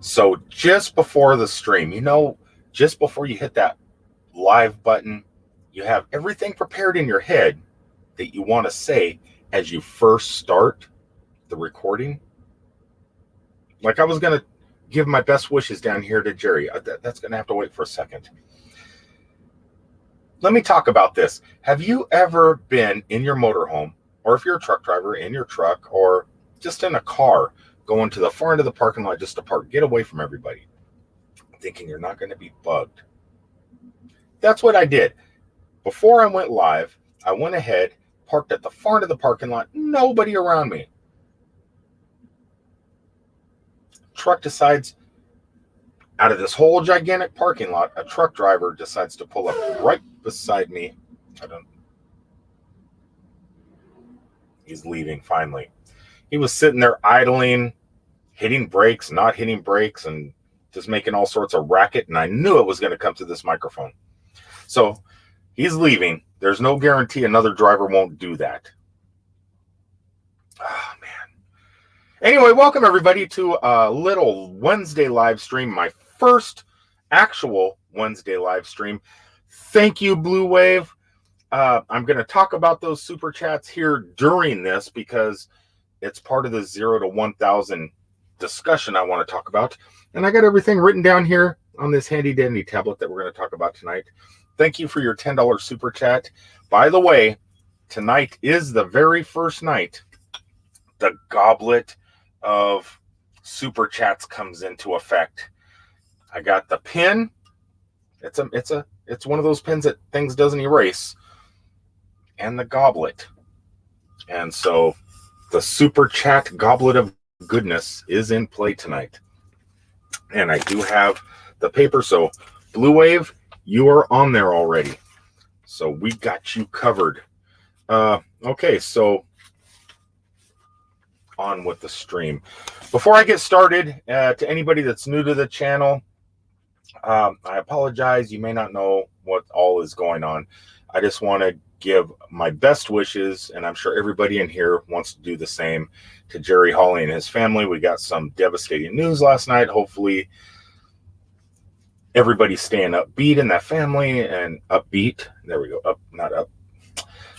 So just before the stream, just before you hit that live button, you have everything prepared in your head that you want to say as you first start the recording. Like I was going to give my best wishes down here to Jerry. That's going to have to wait for a second. Let me talk about this. Have you ever been in your motorhome, or if you're a truck driver, in your truck, or just in a car, going to the far end of the parking lot just to park, get away from everybody, thinking you're not going to be bugged? That's what I did. Before I went live, I went ahead, parked at the far end of the parking lot, nobody around me. Truck decides, out of this whole gigantic parking lot, a truck driver decides to pull up right beside me. He's leaving finally. He was sitting there idling, hitting brakes, not hitting brakes, and just making all sorts of racket, and I knew it was going to come to this microphone. So he's leaving. There's no guarantee another driver won't do that. Oh, man. Anyway, welcome everybody to a little Wednesday live stream, my first actual Wednesday live stream. Thank you, Blue Wave. I'm going to talk about those super chats here during this because it's part of the 0 to 1,000 discussion I want to talk about. And I got everything written down here on this handy dandy tablet that we're going to talk about tonight. Thank you for your $10 super chat. By the way, tonight is the very first night the goblet of super chats comes into effect. I got the pin. It's one of those pins that things doesn't erase, and the goblet. And so the super chat goblet of goodness is in play tonight. And I do have the paper. So Blue Wave, you are on there already. So we got you covered. Okay, so on with the stream. Before I get started, to anybody that's new to the channel, I apologize. You may not know what all is going on. I just want to give my best wishes, and I'm sure everybody in here wants to do the same, to Jerry Hawley and his family. We got some devastating news last night. Hopefully everybody's staying upbeat in that family and upbeat. There we go. Up, not up.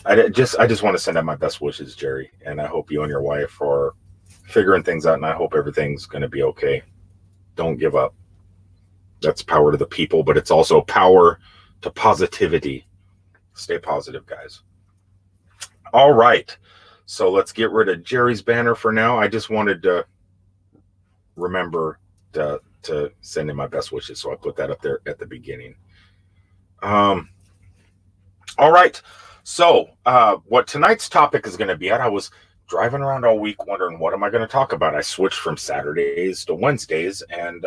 I just want to send out my best wishes, Jerry, and I hope you and your wife are figuring things out, and I hope everything's going to be okay. Don't give up. That's power to the people, but it's also power to positivity. Stay positive, guys. All right. So let's get rid of Jerry's banner for now. I just wanted to remember to send in my best wishes. So I put that up there at the beginning. All right. So what tonight's topic is going to be at, I was driving around all week wondering, what am I going to talk about? I switched from Saturdays to Wednesdays. And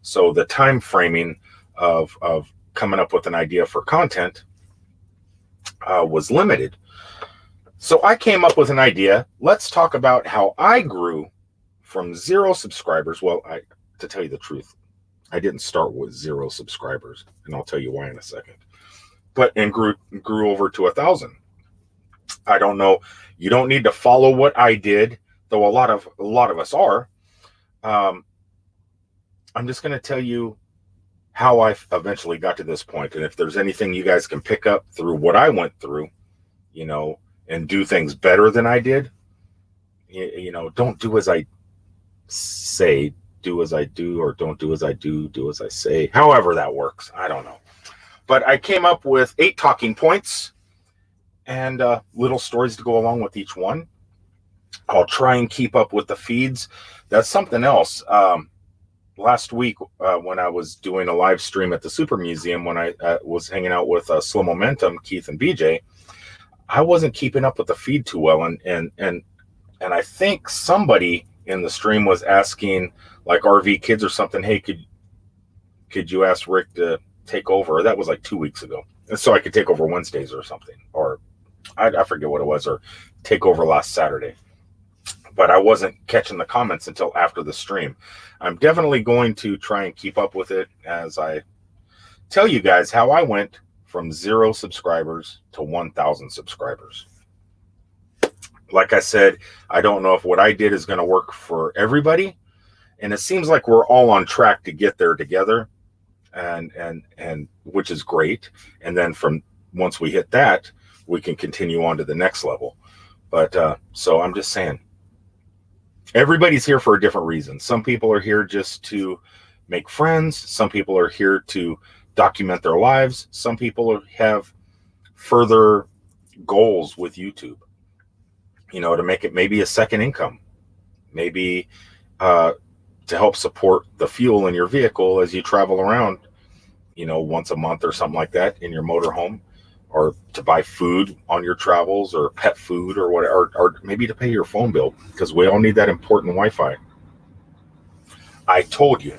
so the time framing of coming up with an idea for content was limited. So I came up with an idea. Let's talk about how I grew from 0 subscribers. Well, to tell you the truth, I didn't start with 0 subscribers, and I'll tell you why in a second. And grew over to 1,000. I don't know. You don't need to follow what I did, though a lot of us are. I'm just going to tell you how I eventually got to this point. And if there's anything you guys can pick up through what I went through, and do things better than I did, don't do as I say, do as I do, or don't do as I do as I say. However that works, I don't know. But I came up with 8 talking points and little stories to go along with each one. I'll try and keep up with the feeds. That's something else. Last week, when I was doing a live stream at the Super Museum, when I was hanging out with Slow Momentum, Keith and BJ, I wasn't keeping up with the feed too well, and I think somebody in the stream was asking, like RV Kids or something, hey, could you ask Rick to take over? That was like 2 weeks ago, and so I could take over Wednesdays or something, or I forget what it was, or take over last Saturday. But I wasn't catching the comments until after the stream. I'm definitely going to try and keep up with it as I tell you guys how I went from 0 subscribers to 1,000 subscribers. Like I said, I don't know if what I did is going to work for everybody. And it seems like we're all on track to get there together, and which is great. And then from once we hit that, we can continue on to the next level. But so I'm just saying, everybody's here for a different reason. Some people are here just to make friends. Some people are here to document their lives. Some people have further goals with YouTube, to make it maybe a second income, maybe to help support the fuel in your vehicle as you travel around, once a month or something like that in your motorhome, or to buy food on your travels, or pet food, or whatever, or maybe to pay your phone bill, because we all need that important Wi-Fi. I told you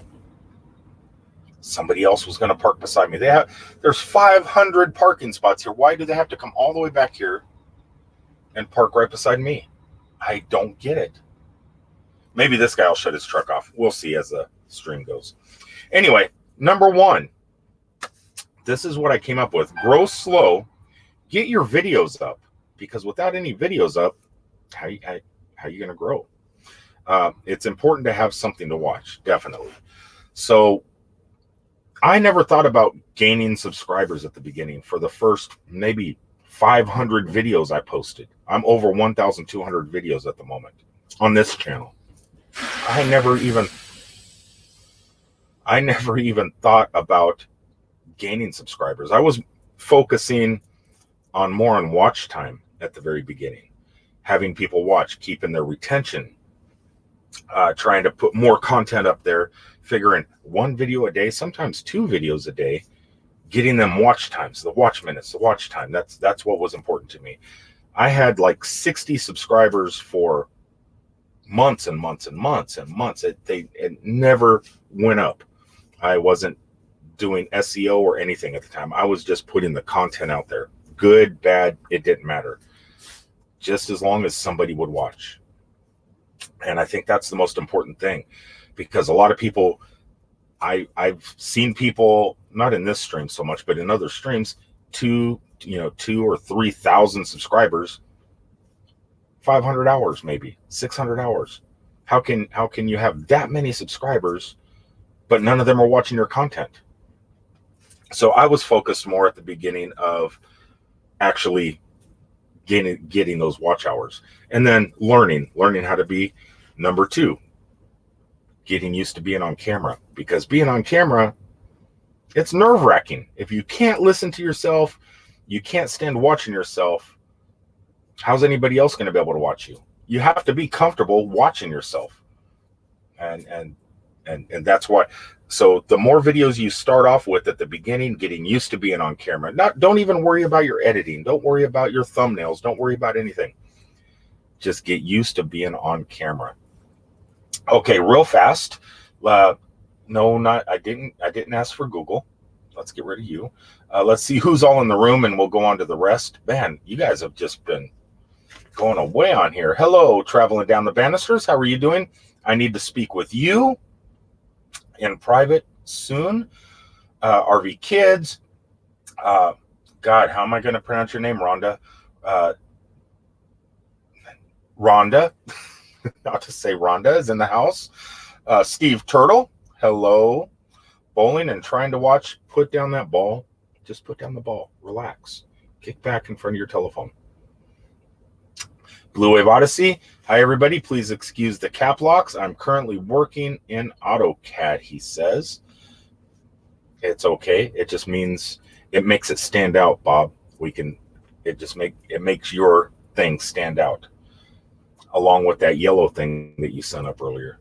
somebody else was going to park beside me. There's 500 parking spots here. Why do they have to come all the way back here and park right beside me? I don't get it. Maybe this guy will shut his truck off. We'll see as the stream goes. Anyway, number 1. This is what I came up with. Grow slow. Get your videos up, because without any videos up, how you going to grow? It's important to have something to watch, definitely. So I never thought about gaining subscribers at the beginning. For the first maybe 500 videos I posted, I'm over 1,200 videos at the moment on this channel. I never even thought about gaining subscribers. I was focusing more on watch time at the very beginning, having people watch, keeping their retention, trying to put more content up there, figuring 1 video a day, sometimes 2 videos a day, getting them watch times, the watch minutes, the watch time. That's what was important to me. I had like 60 subscribers for months and months and months and months. It never went up. I wasn't doing SEO or anything at the time. I was just putting the content out there. Good, bad, it didn't matter. Just as long as somebody would watch. And I think that's the most important thing, because a lot of people, I've seen people, not in this stream so much, but in other streams, 2 or 3,000 subscribers, 500 hours, maybe 600 hours. How can you have that many subscribers, but none of them are watching your content? So I was focused more at the beginning of actually getting those watch hours, and then learning how to be. Number 2, getting used to being on camera, because being on camera, it's nerve-wracking. If you can't listen to yourself, you can't stand watching yourself, how's anybody else going to be able to watch you? You have to be comfortable watching yourself. And that's why. So the more videos you start off with at the beginning, getting used to being on camera. Don't even worry about your editing. Don't worry about your thumbnails. Don't worry about anything. Just get used to being on camera. Okay, real fast. No, I didn't ask for Google. Let's get rid of you. Let's see who's all in the room, and we'll go on to the rest. Man, you guys have just been going away on here. Hello, traveling down the banisters. How are you doing? I need to speak with you in private soon. RV Kids. God, how am I going to pronounce your name, Rhonda? Rhonda. Not to say Rhonda is in the house. Steve Turtle. Hello. Bowling and trying to watch. Put down that ball. Just put down the ball. Relax. Kick back in front of your telephone. Blue Wave Odyssey. Hi, everybody. Please excuse the cap locks. I'm currently working in AutoCAD, he says. It's okay. It just means it makes it stand out, Bob. It makes your thing stand out, along with that yellow thing that you sent up earlier.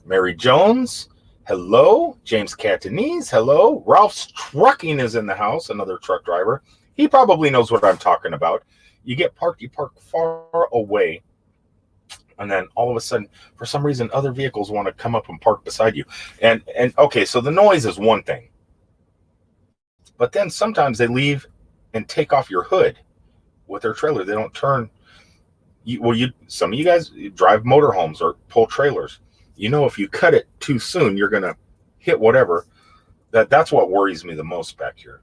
Mary Jones. Hello. James Catanese. Hello. Ralph's Trucking is in the house, another truck driver. He probably knows what I'm talking about. You get parked, you park far away, and then all of a sudden, for some reason, other vehicles want to come up and park beside you. And okay, so the noise is one thing. But then sometimes they leave and take off your hood with their trailer. They don't turn. Some of you guys drive motorhomes or pull trailers. If you cut it too soon, you're going to hit whatever. That's what worries me the most back here.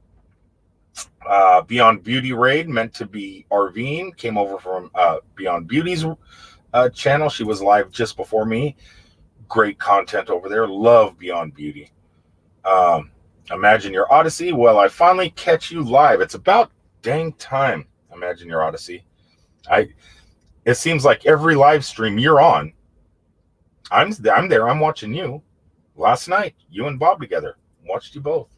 Beyond Beauty Raid, meant to be RVing, came over from Beyond Beauty's channel. She was live just before me. great content over there. Love Beyond Beauty. Imagine Your Odyssey. Well, I finally catch you live. It's about dang time. Imagine Your Odyssey. It seems like every live stream you're on, I'm there. I'm watching you. Last night, you and Bob together. Watched you both.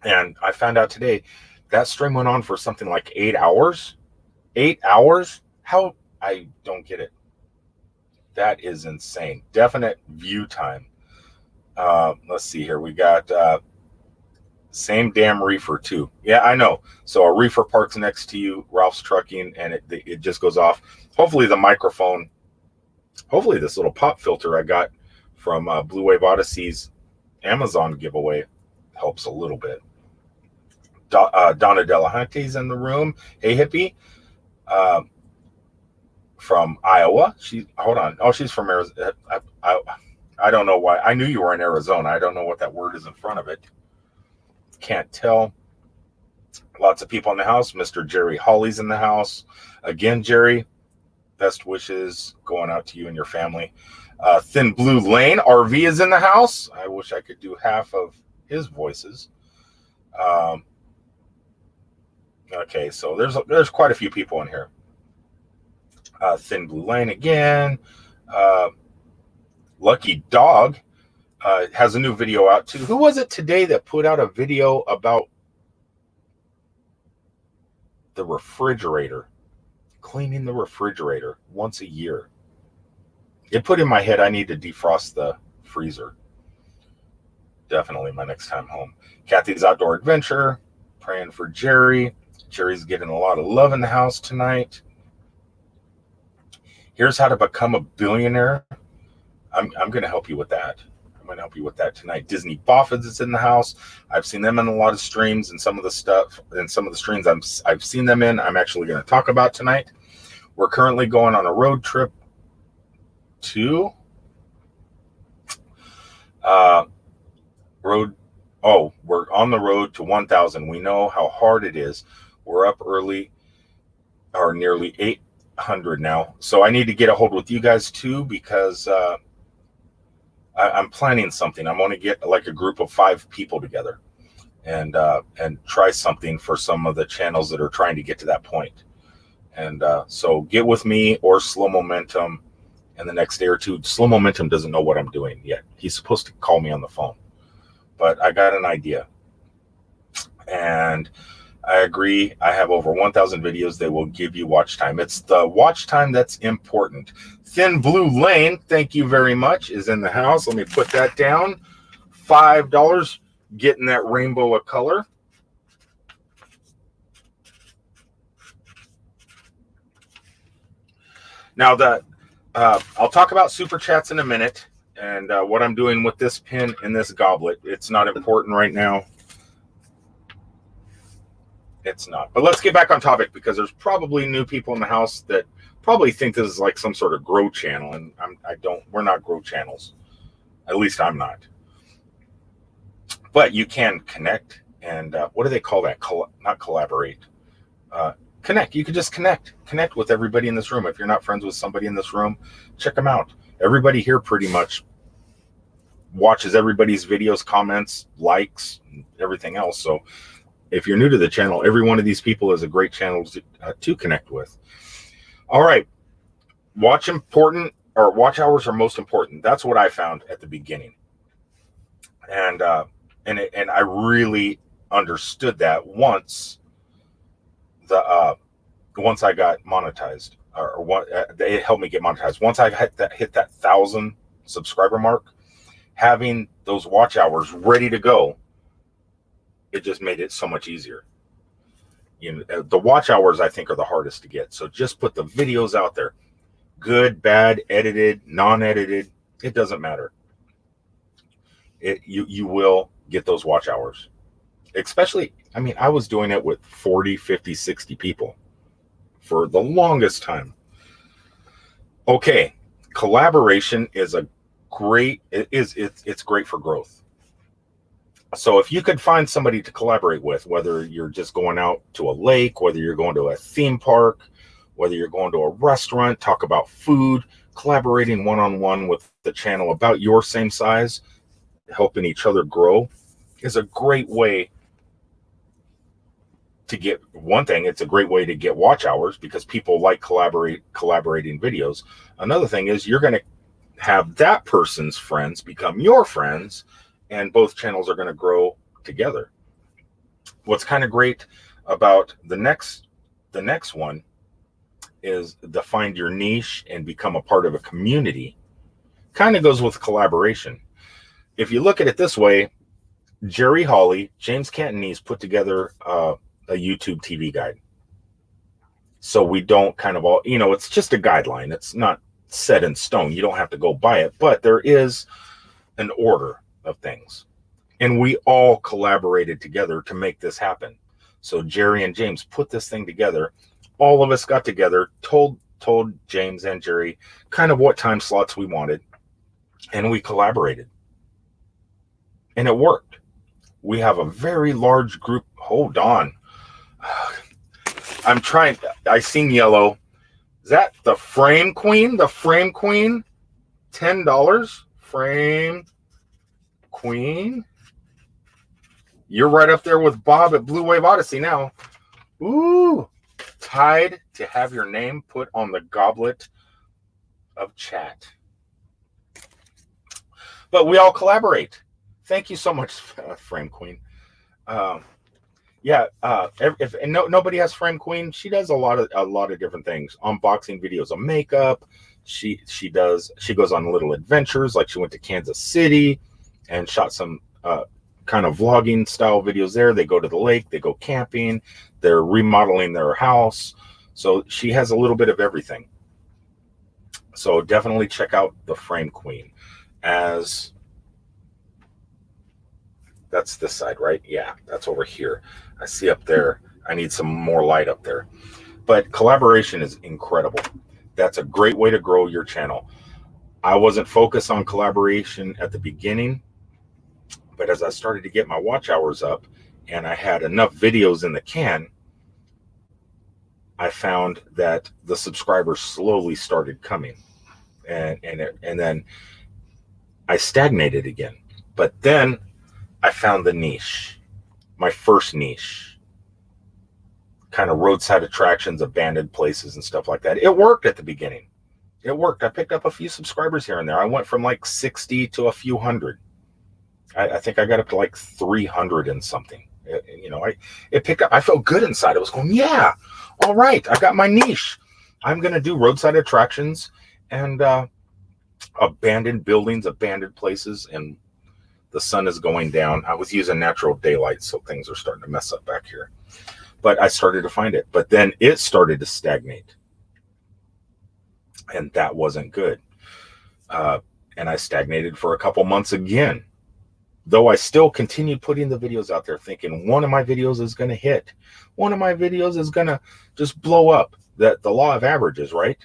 And I found out today that stream went on for something like 8 hours. 8 hours? How? I don't get it. That is insane. Definite view time. Let's see here. We got same damn reefer too. Yeah, I know. So a reefer parks next to you, Ralph's Trucking, and it just goes off. Hopefully the microphone, hopefully this little pop filter I got from Blue Wave Odyssey's Amazon giveaway helps a little bit. Donna Delahante's in the room. Hey, hippie. From Iowa. Hold on. Oh, she's from Arizona. I don't know why. I knew you were in Arizona. I don't know what that word is in front of it. Can't tell. Lots of people in the house. Mr. Jerry Hawley's in the house. Again, Jerry, best wishes going out to you and your family. Thin Blue Lane, RV is in the house. I wish I could do half of his voices. Okay, so there's quite a few people in here. Thin Blue Lane again. Lucky Dog has a new video out too. Who was it today that put out a video about the refrigerator? Cleaning the refrigerator once a year. It put in my head I need to defrost the freezer. Definitely my next time home. Kathy's Outdoor Adventure. Praying for Jerry. Jerry's getting a lot of love in the house tonight. Here's how to become a billionaire. I'm going to help you with that. I'm going to help you with that tonight. Disney Boffins is in the house. I've seen them in a lot of streams, and some of the stuff and some of the streams I've seen them in. I'm actually going to talk about tonight. We're currently going on a road trip to we're on the road to 1,000. We know how hard it is. We're up early, or nearly 800 now. So I need to get a hold with you guys too, because I'm planning something. I want to get like a group of 5 people together and try something for some of the channels that are trying to get to that point. And so get with me or Slow Momentum in the next day or two. Slow Momentum doesn't know what I'm doing yet. He's supposed to call me on the phone, but I got an idea. And I agree. I have over 1,000 videos. They will give you watch time. It's the watch time that's important. Thin Blue Lane, thank you very much, is in the house. Let me put that down. $5, getting that rainbow of color. Now that I'll talk about super chats in a minute and what I'm doing with this pin and this goblet. It's not important right now. It's not. But let's get back on topic, because there's probably new people in the house that probably think this is like some sort of grow channel, and we're not grow channels. At least I'm not. But you can connect, and what do they call that? Not collaborate. Connect. You could just connect with everybody in this room. If you're not friends with somebody in this room, check them out. Everybody here pretty much watches everybody's videos, comments, likes, and everything else. So if you're new to the channel, every one of these people is a great channel to connect with. All right. Watch hours are most important. That's what I found at the beginning. And I really understood that once I got monetized, it helped me get monetized. Once I hit that 1,000 subscriber mark, having those watch hours ready to go, it just made it so much easier. You know, the watch hours I think are the hardest to get. So just put the videos out there. Good, bad, edited, non-edited, it doesn't matter. You will get those watch hours. Especially, I mean, I was doing it with 40, 50, 60 people for the longest time. Okay, collaboration is it's great for growth. So if you could find somebody to collaborate with, whether you're just going out to a lake, whether you're going to a theme park, whether you're going to a restaurant, talk about food, collaborating one-on-one with the channel about your same size, helping each other grow, is a great way to get one thing. It's a great way to get watch hours because people like collaborating videos. Another thing is you're going to have that person's friends become your friends, and both channels are going to grow together. What's kind of great about the next one is to find your niche and become a part of a community. Kind of goes with collaboration. If you look at it this way, Jerry Hawley, James Cantonese put together a YouTube TV guide. So we don't kind of all, it's just a guideline. It's not set in stone. You don't have to go by it, but there is an order of things. And we all collaborated together to make this happen. So Jerry and James put this thing together. All of us got together, told James and Jerry kind of what time slots we wanted, and we collaborated. And it worked. We have a very large group. Hold on. I'm trying. I seen yellow. Is that the Frame Queen? The Frame Queen? $10? Frame Queen? You're right up there with Bob at Blue Wave Odyssey now. Ooh. Tied to have your name put on the goblet of chat. But we all collaborate. Thank you so much, Frame Queen. If nobody has Frame Queen, she does a lot of different things. Unboxing videos of makeup. She goes on little adventures, like she went to Kansas City and shot some kind of vlogging style videos there. They go to the lake, they go camping, they're remodeling their house. So she has a little bit of everything. So definitely check out the Frame Queen. As that's this side, right? Yeah, that's over here. I see up there. I need some more light up there. But collaboration is incredible. That's a great way to grow your channel. I wasn't focused on collaboration at the beginning, but as I started to get my watch hours up and I had enough videos in the can, I found that the subscribers slowly started coming, and then I stagnated again. But then I found the niche, my first niche, kind of roadside attractions, abandoned places and stuff like that. It worked at the beginning. It worked. I picked up a few subscribers here and there. I went from like 60 to a few hundred. I think I got up to like 300 and something. It picked up. I felt good inside. I was going, yeah, all right, I got my niche. I'm going to do roadside attractions and abandoned buildings, abandoned places, and the sun is going down. I was using natural daylight, so things are starting to mess up back here. But I started to find it. But then it started to stagnate. And that wasn't good. And I stagnated for a couple months again. Though I still continued putting the videos out there thinking one of my videos is going to hit. One of my videos is going to just blow up. That the law of averages, right?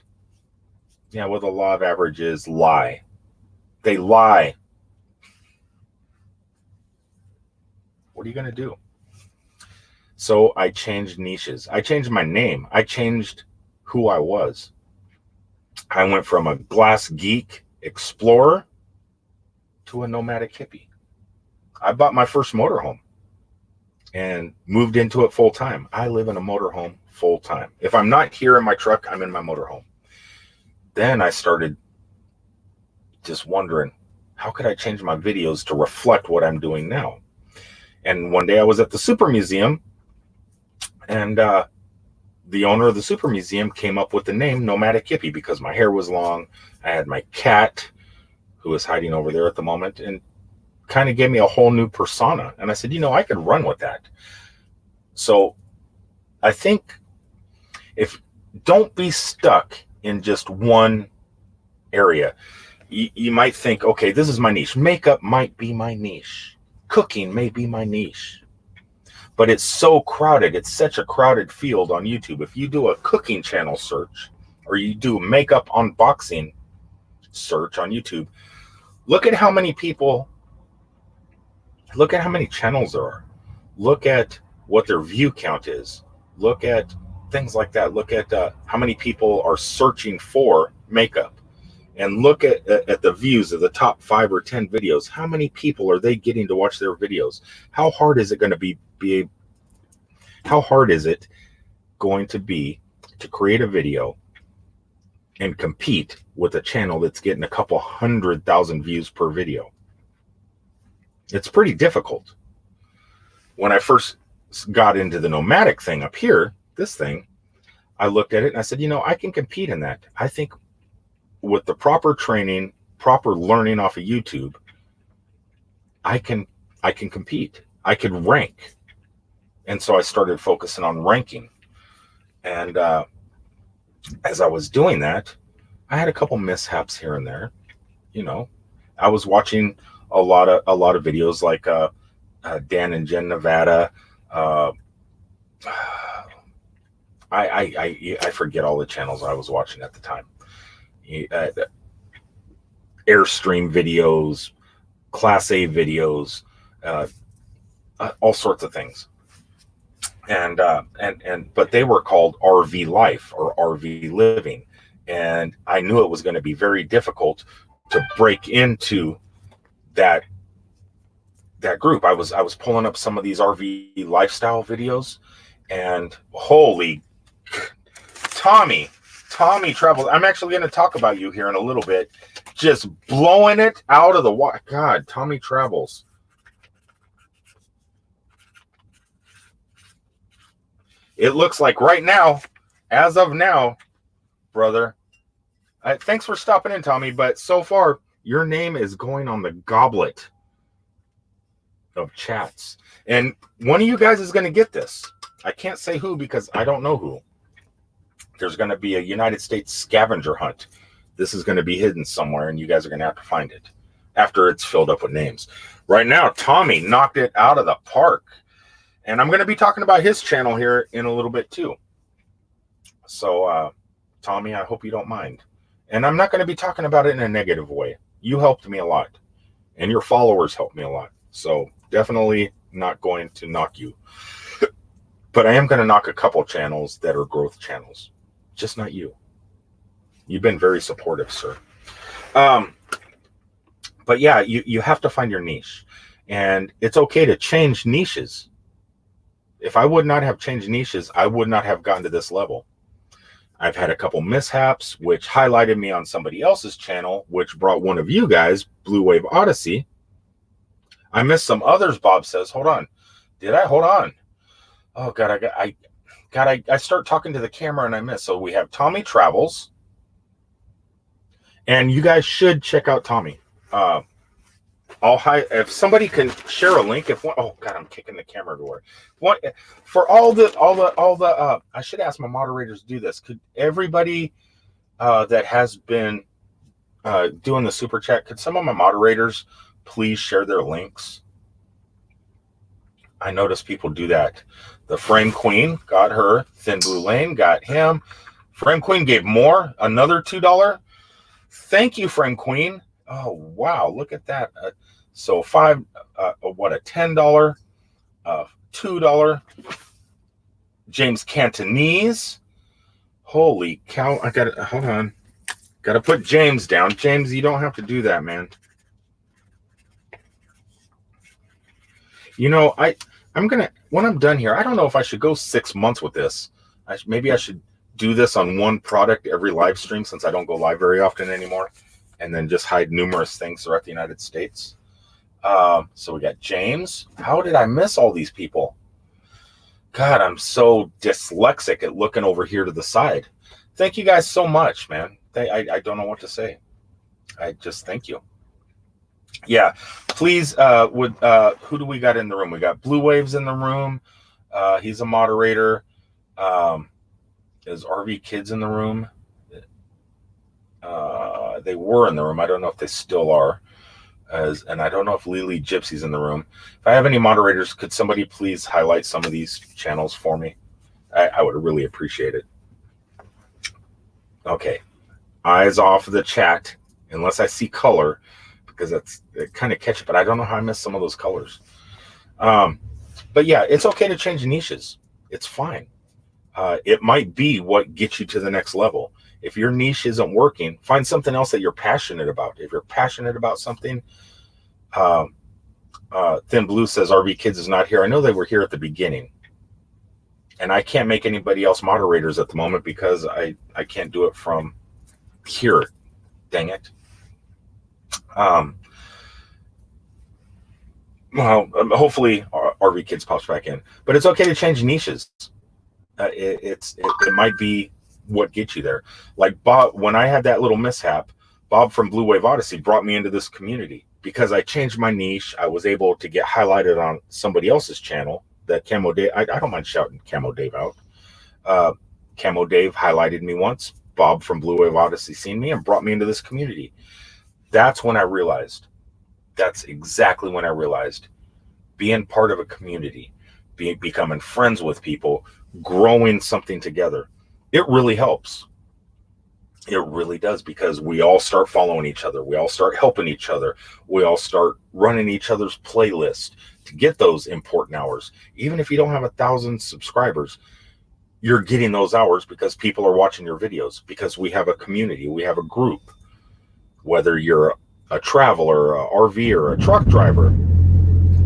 Yeah, well, the law of averages lie. They lie. What are you going to do? So I changed niches. I changed my name. I changed who I was. I went from a glass geek explorer to a nomadic hippie. I bought my first motorhome and moved into it full time. I live in a motorhome full time. If I'm not here in my truck, I'm in my motorhome. Then I started just wondering, how could I change my videos to reflect what I'm doing now? And one day I was at the Super Museum, and the owner of the Super Museum came up with the name Nomadic Hippie because my hair was long. I had my cat, who is hiding over there at the moment, and kind of gave me a whole new persona. And I said, I could run with that. So I think don't be stuck in just one area. You might think, okay, this is my niche. Makeup might be my niche. Cooking may be my niche. But it's so crowded. It's such a crowded field on YouTube. If you do a cooking channel search or you do makeup unboxing search on YouTube, look at how many channels there are. Look at what their view count is. Look at things like that. Look at how many people are searching for makeup. and look at the views of the top 5 or 10 videos. How many people are they getting to watch their videos? How hard is it going to be how hard is it going to be to create a video and compete with a channel that's getting a couple 100,000 views per video? It's pretty difficult. When I first got into the nomadic thing up here, this thing, I looked at it and I said, I can compete in that. I think with the proper training, proper learning off of YouTube, I can compete. I could rank. And so I started focusing on ranking. And as I was doing that, I had a couple mishaps here and there. I was watching a lot of videos like Dan and Jen Nevada. I forget all the channels I was watching at the time. Airstream videos, Class A videos, all sorts of things. But they were called RV life or RV living. And I knew it was going to be very difficult to break into that group. I was pulling up some of these RV lifestyle videos, and holy Tommy Travels. I'm actually going to talk about you here in a little bit. Just blowing it out of the water. God, Tommy Travels. It looks like right now, as of now, brother, thanks for stopping in, Tommy, but so far, your name is going on the goblet of chats. And one of you guys is going to get this. I can't say who because I don't know who. There's going to be a United States scavenger hunt. This is going to be hidden somewhere, and you guys are going to have to find it after it's filled up with names. Right now, Tommy knocked it out of the park. And I'm going to be talking about his channel here in a little bit, too. So, Tommy, I hope you don't mind. And I'm not going to be talking about it in a negative way. You helped me a lot. And your followers helped me a lot. So, definitely not going to knock you. But I am going to knock a couple channels that are growth channels. Just not you. You've been very supportive, sir. But yeah, you have to find your niche. And it's okay to change niches. If I would not have changed niches, I would not have gotten to this level. I've had a couple mishaps, which highlighted me on somebody else's channel, which brought one of you guys, Blue Wave Odyssey. I missed some others, Bob says. Hold on. Did I? Hold on. Oh, God, I start talking to the camera and I miss. So we have Tommy Travels. And you guys should check out Tommy. If somebody can share a link, oh God, I'm kicking the camera everywhere. For all the I should ask my moderators to do this. Could everybody that has been doing the super chat, could some of my moderators please share their links? I notice people do that. The Frame Queen got her. Thin Blue Lane got him. Frame Queen gave more, another $2. Thank you, Frame Queen. Oh, wow. Look at that. So $5, a $10, $2. James Cantonese. Holy cow. Hold on. Got to put James down. James, you don't have to do that, man. I'm going to, when I'm done here, I don't know if I should go 6 months with this. Maybe I should do this on one product every live stream since I don't go live very often anymore. And then just hide numerous things throughout the United States. So we got James. How did I miss all these people? God, I'm so dyslexic at looking over here to the side. Thank you guys so much, man. I don't know what to say. I just thank you. Yeah, please, who do we got in the room? We got Blue Waves in the room. He's a moderator. Is RV Kids in the room? They were in the room. I don't know if they still are. And I don't know if Lily Gypsy's in the room. If I have any moderators, could somebody please highlight some of these channels for me? I would really appreciate it. Okay. Eyes off the chat, unless I see color, because it kind of catchy, but I don't know how I missed some of those colors. But yeah, it's okay to change niches. It's fine. It might be what gets you to the next level. If your niche isn't working, find something else that you're passionate about. If you're passionate about something, Thin Blue says RV Kids is not here. I know they were here at the beginning, and I can't make anybody else moderators at the moment because I can't do it from here. Dang it. Well, hopefully RV Kids pops back in, but it's okay to change niches. It might be what gets you there. Like Bob, when I had that little mishap, Bob from Blue Wave Odyssey brought me into this community because I changed my niche. I was able to get highlighted on somebody else's channel. That Camo Dave, I don't mind shouting Camo Dave out. Camo Dave highlighted me once. Bob from Blue Wave Odyssey seen me and brought me into this community. That's when I realized. That's exactly when I realized being part of a community, becoming friends with people, growing something together, it really helps. It really does, because we all start following each other. We all start helping each other. We all start running each other's playlist to get those important hours. Even if you don't have 1,000 subscribers, you're getting those hours because people are watching your videos, because we have a community, we have a group. Whether you're a traveler, a RV, a truck driver.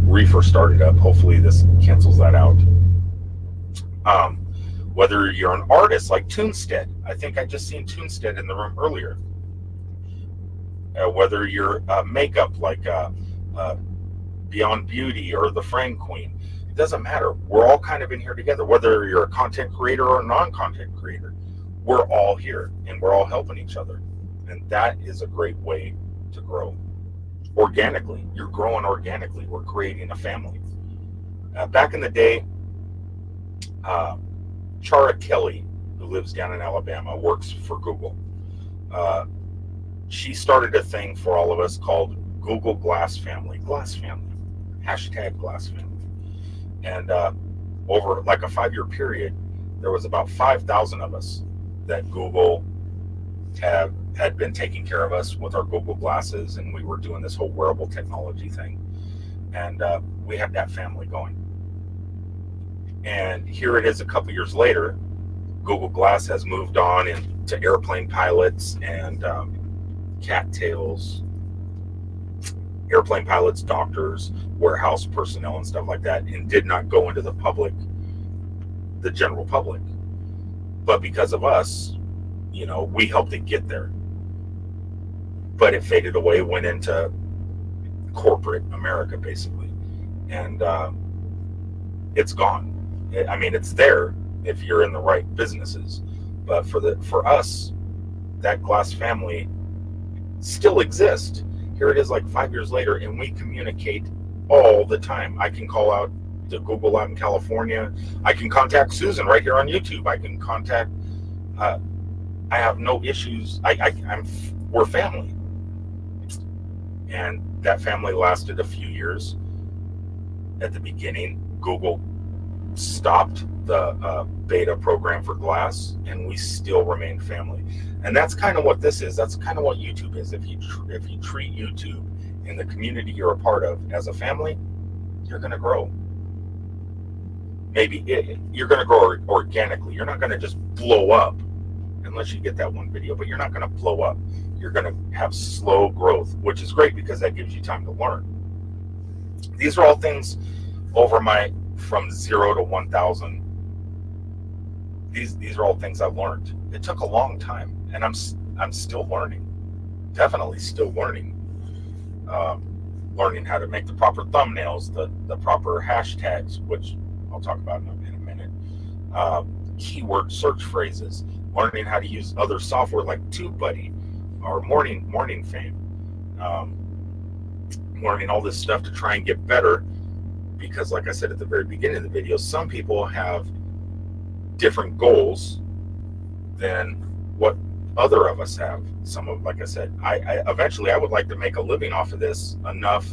Reefer started up. Hopefully this cancels that out. Whether you're an artist like Toonstead, I think I just seen Toonstead in the room earlier. Whether you're makeup like Beyond Beauty or the Frame Queen, it doesn't matter. We're all kind of in here together. Whether you're a content creator or a non-content creator, we're all here and we're all helping each other. And that is a great way to grow organically. You're growing organically. We're creating a family. Back in the day, Chara Kelly, who lives down in Alabama, works for Google. She started a thing for all of us called Google Glass Family. Glass Family. Hashtag Glass Family. And over like a 5-year period, there was about 5,000 of us that Google had been taking care of us with our Google glasses, and we were doing this whole wearable technology thing. And we had that family going. And here it is a couple years later, Google Glass has moved on into airplane pilots and cattails, airplane pilots, doctors, warehouse personnel and stuff like that, and did not go into the public, the general public. But because of us, you know, we helped it get there. But it faded away, went into corporate America, basically. And it's gone. I mean, it's there if you're in the right businesses. But for us, that Glass family still exists. Here it is like 5 years later, and we communicate all the time. I can call out to Google out in California. I can contact Susan right here on YouTube. I can contact, I have no issues. We're family. And that family lasted a few years. At the beginning, Google stopped the beta program for Glass, and we still remain family. And that's kind of what this is. That's kind of what YouTube is. If you treat YouTube and the community you're a part of as a family, you're going to grow. Maybe you're going to grow organically. You're not going to just blow up unless you get that one video, but you're not going to blow up. You're going to have slow growth, which is great because that gives you time to learn. These are all things over my from 0 to 1,000. These are all things I've learned. It took a long time, and I'm still learning. Definitely still learning. Learning how to make the proper thumbnails, the proper hashtags, which I'll talk about in a minute. Keyword search phrases. Learning how to use other software like TubeBuddy or Morning Fame. Learning all this stuff to try and get better, because like I said at the very beginning of the video, some people have different goals than what other of us have. Some of, like I said, I eventually I would like to make a living off of this enough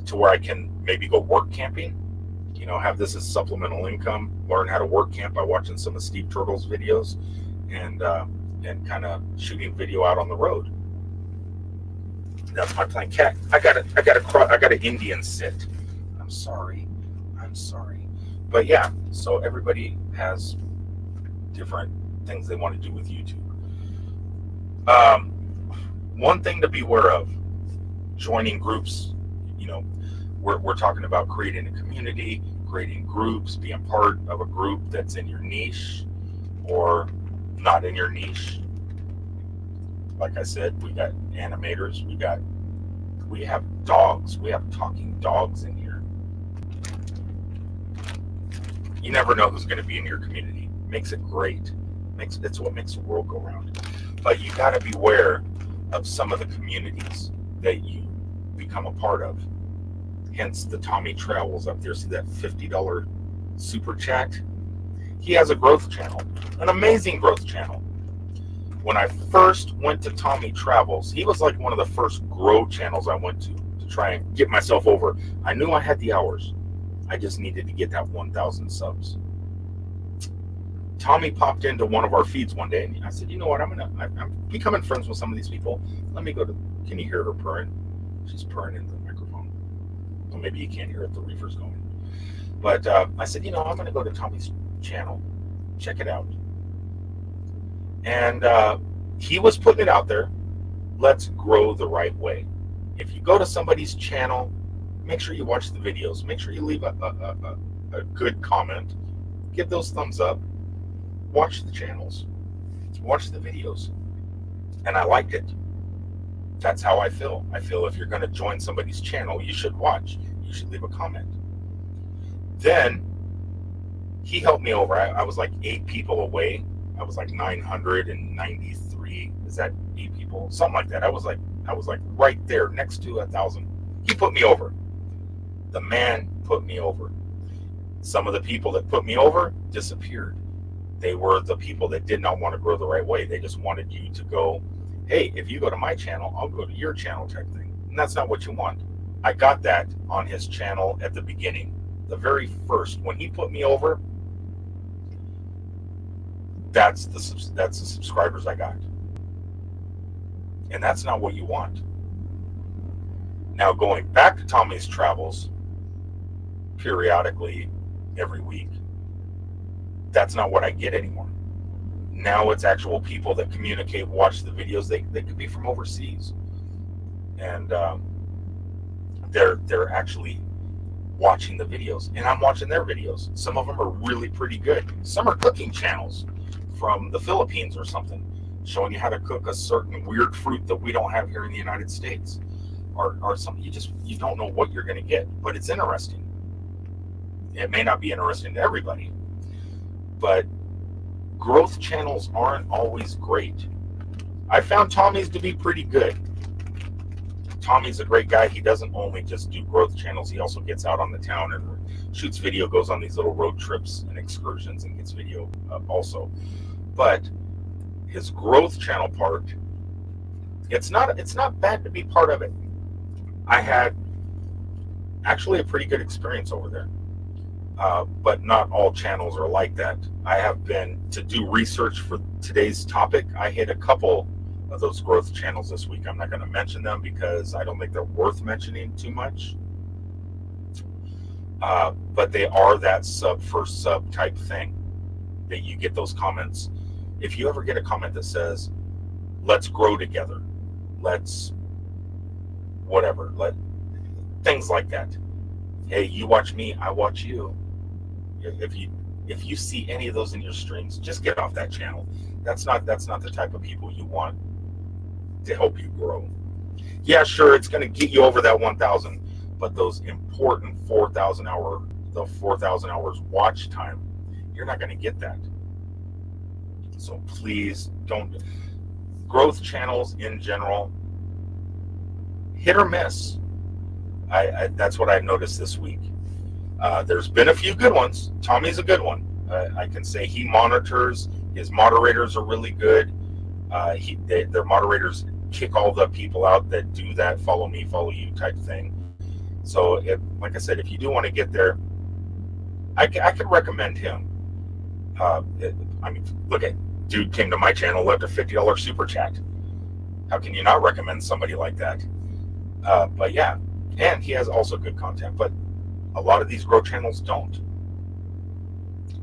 to where I can maybe go work camping, you know, have this as supplemental income, learn how to work camp by watching some of Steve Turtle's videos, and kind of shooting video out on the road. That's my plan. Cat, I got an Indian sit. I'm sorry. But yeah, so everybody has different things they want to do with YouTube. One thing to be aware of, joining groups, you know, we're talking about creating a community, creating groups, being part of a group that's in your niche or not in your niche. Like I said, we got animators, we have dogs, we have talking dogs in here. You never know who's going to be in your community. Makes it great. It's what makes the world go round. But you got to beware of some of the communities that you become a part of. Hence the Tommy Travels up there. See that $50 super chat? He has a growth channel, an amazing growth channel. When I first went to Tommy Travels, he was like one of the first grow channels I went to try and get myself over. I knew I had the hours. I just needed to get that 1,000 subs. Tommy popped into one of our feeds one day, and I said, you know what, I'm becoming friends with some of these people. Let me go to, can you hear her purring? She's purring into the microphone. Well, maybe you can't hear it, the reefer's going. But I said, you know, I'm going to go to Tommy's channel, check it out. And he was putting it out there, let's grow the right way. If you go to somebody's channel, make sure you watch the videos. Make sure you leave a good comment. Give those thumbs up. Watch the channels. Watch the videos. And I liked it. That's how I feel. I feel if you're going to join somebody's channel, you should watch. You should leave a comment. Then he helped me over. I was like 8 people away. I was like 993. Is that 8 people? Something like that. I was like right there next to 1,000. He put me over. The man put me over. Some of the people that put me over disappeared. They were the people that did not want to grow the right way. They just wanted you to go, hey, if you go to my channel, I'll go to your channel type thing. And that's not what you want. I got that on his channel at the beginning. The very first, when he put me over, that's the subscribers I got. And that's not what you want. Now, going back to Tommy's Travels periodically every week, that's not what I get anymore. Now it's actual people that communicate, watch the videos. They could be from overseas, and they're actually watching the videos, and I'm watching their videos. Some of them are really pretty good. Some are cooking channels from the Philippines or something, showing you how to cook a certain weird fruit that we don't have here in the United States, or something. You don't know what you're going to get, but it's interesting. It may not be interesting to everybody, but growth channels aren't always great. I found Tommy's to be pretty good. Tommy's a great guy. He doesn't only just do growth channels. He also gets out on the town and shoots video, goes on these little road trips and excursions and gets video also. But his growth channel part, it's not bad to be part of it. I had actually a pretty good experience over there. But not all channels are like that. I have been, to do research for today's topic, I hit a couple of those growth channels this week. I'm not going to mention them because I don't think they're worth mentioning too much. But they are that sub for sub type thing that you get those comments. If you ever get a comment that says, let's grow together, let's whatever, things like that. Hey, you watch me, I watch you. If you see any of those in your streams, just get off that channel. That's not the type of people you want to help you grow. Yeah, sure, it's going to get you over that 1,000, but those important 4,000 hours watch time, you're not going to get that. So please don't. Growth channels in general, hit or miss. That's what I've noticed this week. There's been a few good ones. Tommy's a good one. I can say he monitors. His moderators are really good. Their moderators kick all the people out that do that follow me, follow you type thing. So, like I said, if you do want to get there, I could recommend him. Look at dude came to my channel, left a $50 super chat. How can you not recommend somebody like that? But yeah, and he has also good content. But a lot of these grow channels don't.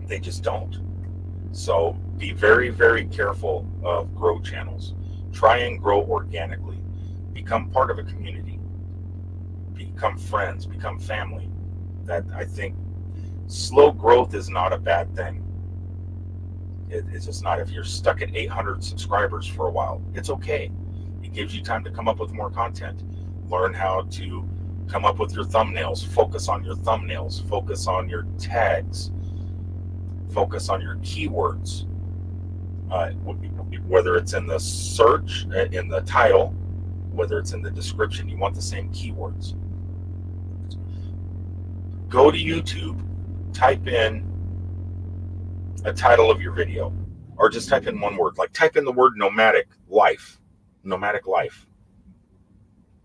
They just don't. So Be very, very careful of grow channels. Try and grow organically. Become part of a community. Become friends. Become family. That, I think, slow growth is not a bad thing. It's just not. If you're stuck at 800 subscribers for a while, it's okay. It gives you time to come up with more content. Learn how to come up with your thumbnails. Focus on your thumbnails. Focus on your tags. Focus on your keywords. Whether it's in the search, in the title, whether it's in the description, you want the same keywords. Go to YouTube, type in a title of your video, or just type in one word, like type in the word nomadic life.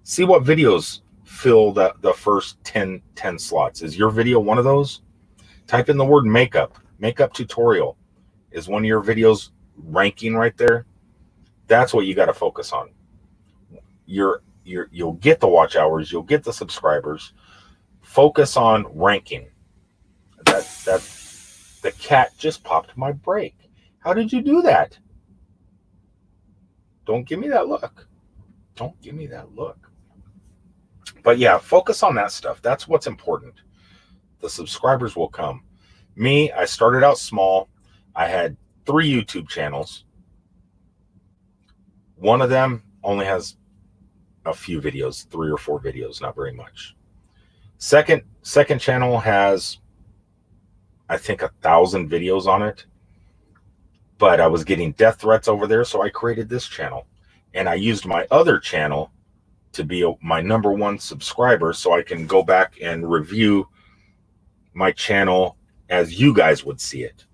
See what videos fill the first 10 slots. Is your video one of those? Type in the word makeup tutorial. Is one of your videos ranking right there? That's what you got to focus on. You'll get the watch hours, you'll get the subscribers. Focus on ranking. That the cat just popped my brake. How did you do that? Don't give me that look. Don't give me that look. But yeah, focus on that stuff. That's what's important. The subscribers will come. Me, I started out small. I had 3 YouTube channels. One of them only has a few videos, 3 or 4 videos, not very much. Second channel has, I think, 1,000 videos on it. But I was getting death threats over there, so I created this channel. And I used my other channel to be my #1 subscriber, so I can go back and review my channel as you guys would see it.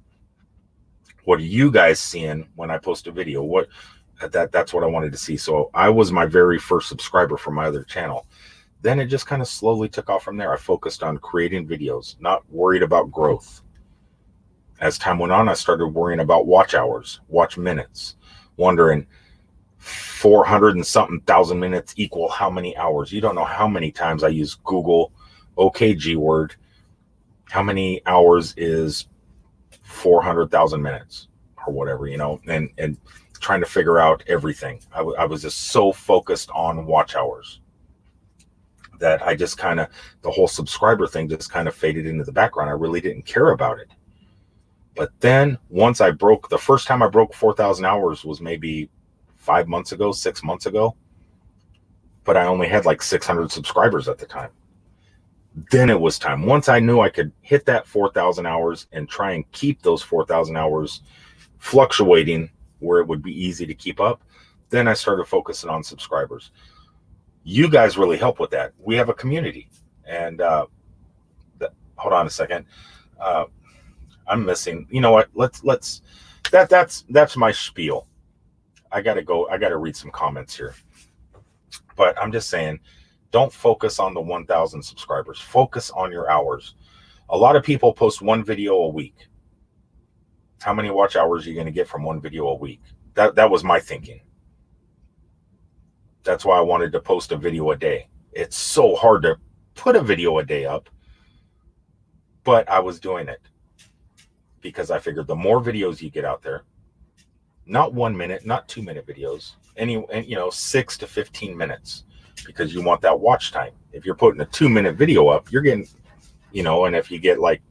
What are you guys seeing when I post a video? That's what I wanted to see. So I was my very first subscriber for my other channel. Then it just kind of slowly took off from there. I focused on creating videos, not worried about growth. As time went on, I started worrying about watch hours, watch minutes, wondering 400 and something thousand minutes equal how many hours? You don't know how many times I use Google OKG word. How many hours is 400,000 minutes or whatever, and trying to figure out everything. I was just so focused on watch hours that I just the whole subscriber thing just kind of faded into the background. I really didn't care about it. But then once the first time I broke 4,000 hours was maybe 5 months ago, 6 months ago. But I only had like 600 subscribers at the time. Then it was time. Once I knew I could hit that 4,000 hours and try and keep those 4,000 hours fluctuating where it would be easy to keep up, then I started focusing on subscribers. You guys really help with that. We have a community. And hold on a second. I'm missing. You know what? That's my spiel. I gotta go. I gotta read some comments here. But I'm just saying, don't focus on the 1,000 subscribers. Focus on your hours. A lot of people post one video a week. How many watch hours are you going to get from one video a week? That was my thinking. That's why I wanted to post a video a day. It's so hard to put a video a day up, but I was doing it because I figured the more videos you get out there, not 1 minute, not 2 minute videos, 6 to 15 minutes, because you want that watch time. If you're putting a 2 minute video up, you're getting, and if you get like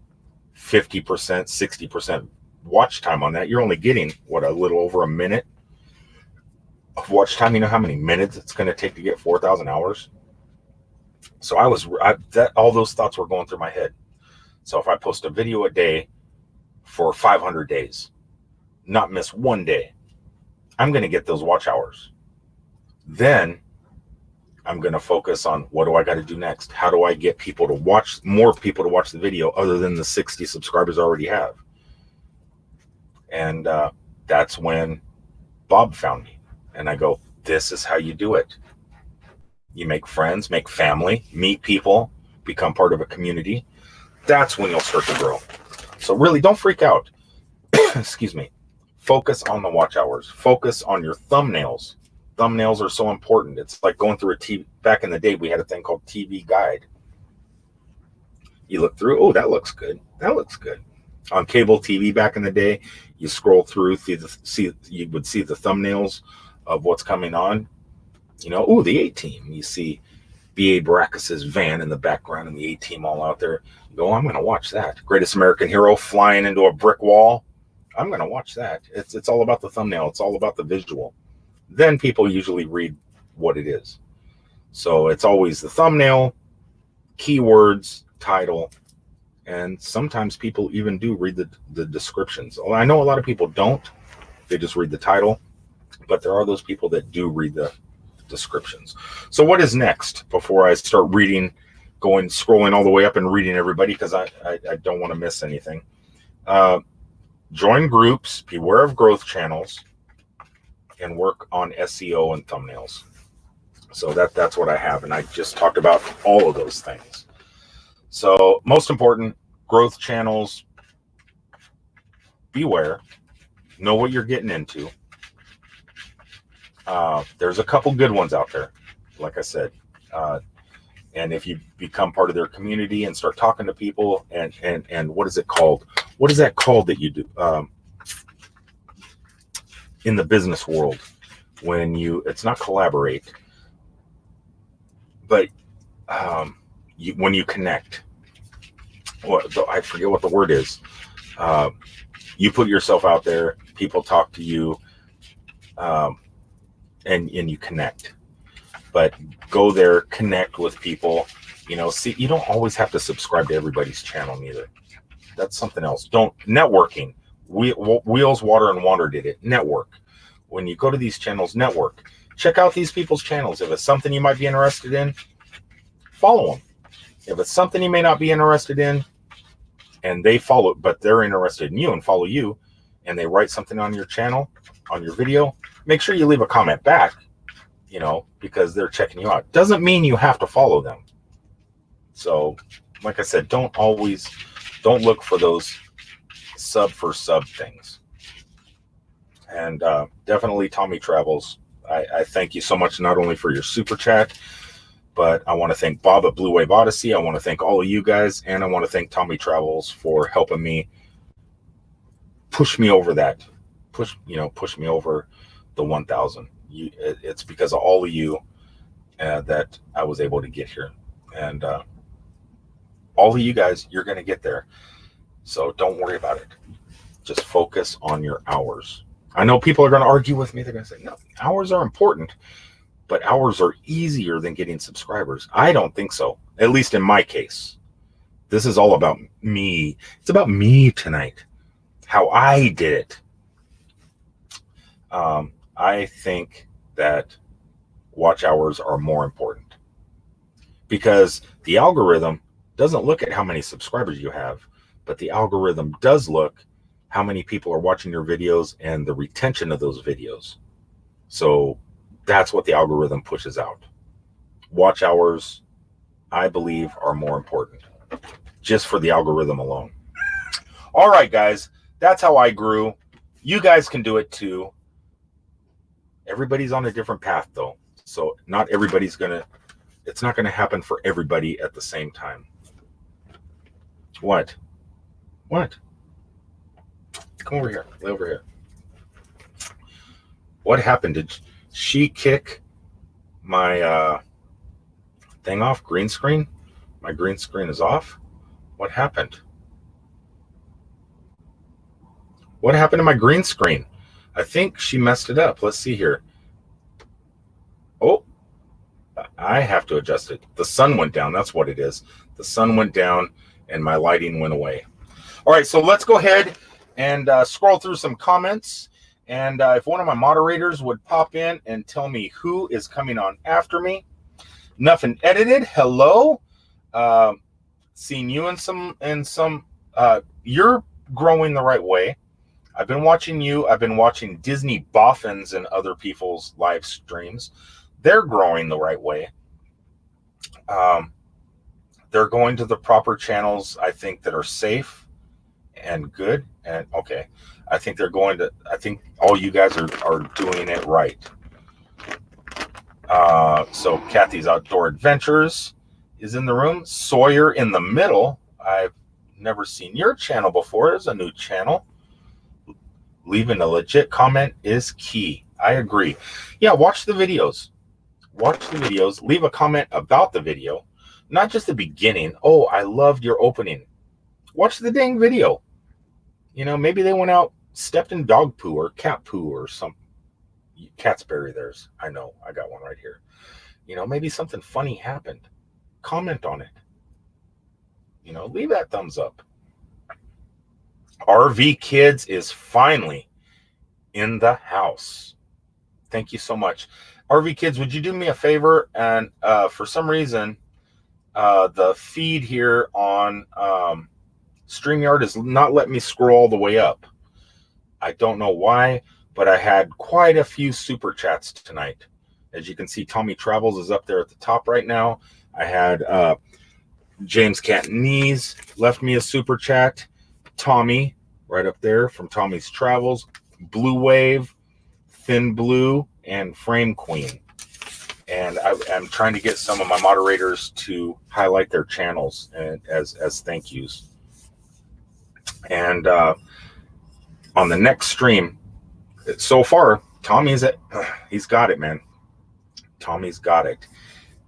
50%, 60% watch time on that, you're only getting a little over a minute of watch time. You know how many minutes it's going to take to get 4,000 hours? So all those thoughts were going through my head. So if I post a video a day for 500 days, not miss one day, I'm going to get those watch hours. Then I'm going to focus on what do I got to do next? How do I get more people to watch the video other than the 60 subscribers I already have? And that's when Bob found me. And I go, this is how you do it. You make friends, make family, meet people, become part of a community. That's when you'll start to grow. So really, don't freak out. Excuse me. Focus on the watch hours. Focus on your thumbnails. Thumbnails are so important. It's like going through a TV. Back in the day, we had a thing called TV Guide. You look through, oh, that looks good. That looks good. On cable TV back in the day, you scroll through, you would see the thumbnails of what's coming on. You know, oh, the A-Team. You see B.A. Baracus's van in the background and the A-Team all out there. You go, I'm going to watch that. Greatest American Hero flying into a brick wall. I'm going to watch that. It's all about the thumbnail. It's all about the visual. Then people usually read what it is. So it's always the thumbnail, keywords, title, and sometimes people even do read the descriptions. I know a lot of people don't. They just read the title, but there are those people that do read the descriptions. So what is next before I start reading, scrolling all the way up and reading everybody, because I don't want to miss anything. Join groups, beware of growth channels, and work on SEO and thumbnails. So that's what I have, and I just talked about all of those things. So most important, growth channels, beware, know what you're getting into. There's a couple good ones out there, like I said. And if you become part of their community and start talking to people, and what is it called? What is that called that you do in the business world when it's not collaborate, but when you connect? I forget what the word is. You put yourself out there, people talk to you, and you connect. But go there, connect with people. See, you don't always have to subscribe to everybody's channel neither. That's something else. Networking. Wheels, Water, and Water did it. Network. When you go to these channels, network. Check out these people's channels. If it's something you might be interested in, follow them. If it's something you may not be interested in, and they follow, but they're interested in you and follow you, and they write something on your channel, on your video, make sure you leave a comment back, because they're checking you out. Doesn't mean you have to follow them. So, like I said, don't look for those sub for sub things. And definitely Tommy Travels. I thank you so much, not only for your super chat, but I want to thank Bob at Blue Wave Odyssey. I want to thank all of you guys, and I want to thank Tommy Travels for helping me push me over push me over the 1,000. It's because of all of you that I was able to get here, and all of you guys, you're going to get there. So don't worry about it. Just focus on your hours. I know people are going to argue with me. They're going to say, no, hours are important, but hours are easier than getting subscribers. I don't think so, at least in my case. This is all about me. It's about me tonight, how I did it. I think that watch hours are more important because the algorithm doesn't look at how many subscribers you have, but the algorithm does look how many people are watching your videos and the retention of those videos. So that's what the algorithm pushes out. Watch hours, I believe, are more important just for the algorithm alone. All right, guys, that's how I grew. You guys can do it too. Everybody's on a different path though. So not everybody's it's not gonna happen for everybody at the same time. What? Come over here, lay over here. What happened? Did she kick my thing off? Green screen? My green screen is off? What happened? What happened to my green screen? I think she messed it up. Let's see here. Oh, I have to adjust it. The sun went down. That's what it is. The sun went down and my lighting went away. All right, so let's go ahead and scroll through some comments. And if one of my moderators would pop in and tell me who is coming on after me. Nothing edited. Hello. Seeing you in some, you're growing the right way. I've been watching you. I've been watching Disney boffins and other people's live streams. They're growing the right way. They're going to the proper channels, I think, that are safe and good. And okay, I think I think all you guys are doing it right. So Kathy's Outdoor Adventures is in the room. Sawyer in the middle. I've never seen your channel before. It's a new channel. Leaving a legit comment is key. I agree. Yeah, watch the videos. Watch the videos. Leave a comment about the video. Not just the beginning. Oh, I loved your opening. Watch the dang video. You know, maybe they went out, stepped in dog poo or cat poo or something. Cats bury theirs. I know. I got one right here. You know, maybe something funny happened. Comment on it. You know, leave that thumbs up. RV Kids is finally in the house. Thank you so much. RV Kids, would you do me a favor? And for some reason, the feed here on StreamYard is not letting me scroll all the way up. I don't know why, but I had quite a few super chats tonight. As you can see, Tommy Travels is up there at the top right now. I had James Cantonese left me a super chat. Tommy, right up there from Tommy's Travels. Blue Wave, Thin Blue, and Frame Queen. And I'm trying to get some of my moderators to highlight their channels as thank yous. And on the next stream, so far, Tommy's he's got it, man. Tommy's got it.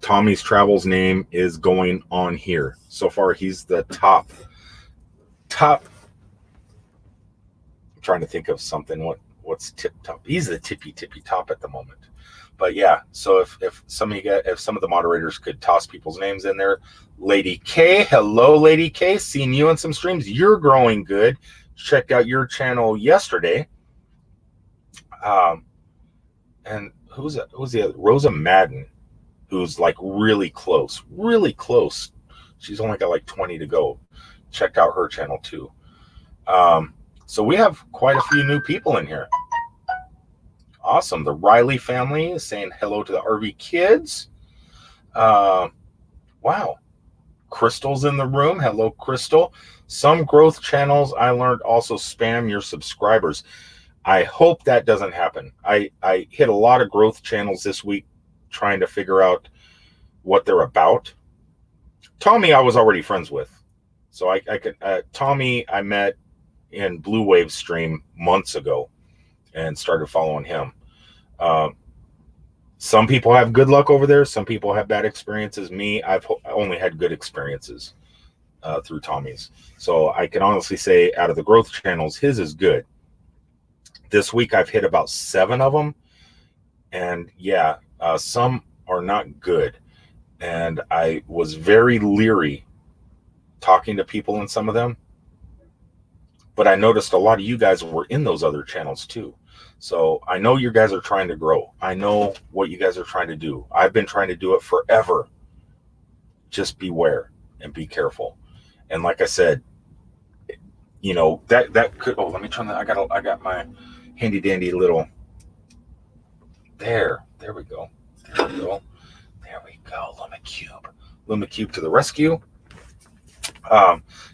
Tommy's Travels name is going on here. So far, he's the top. I'm trying to think of something. What's tip top? He's the tippy top at the moment. But yeah, so if some of the moderators could toss people's names in there. Lady K, hello, Lady K. Seen you in some streams. You're growing good. Checked out your channel yesterday. And who's the other? Rosa Madden, who's like really close. She's only got like 20 to go. Checked out her channel too. So we have quite a few new people in here. Awesome. The Riley family is saying hello to the RV Kids. Wow. Crystal's in the room. Hello, Crystal. Some growth channels I learned also spam your subscribers. I hope that doesn't happen. I hit a lot of growth channels this week trying to figure out what they're about. Tommy I was already friends with. So I could Tommy I met in Blue Wave stream months ago and started following him. Some people have good luck over there. Some people have bad experiences. Me, I've only had good experiences through Tommy's. So I can honestly say out of the growth channels, his is good. This week I've hit about 7 of them. And yeah, some are not good. And I was very leery talking to people in some of them. But I noticed a lot of you guys were in those other channels too. So I know you guys are trying to grow. I know what you guys are trying to do. I've been trying to do it forever. Just beware and be careful. And like I said, you know, that could, oh, let me turn that. I got my handy dandy little, there we go. There we go. LumaCube to the rescue.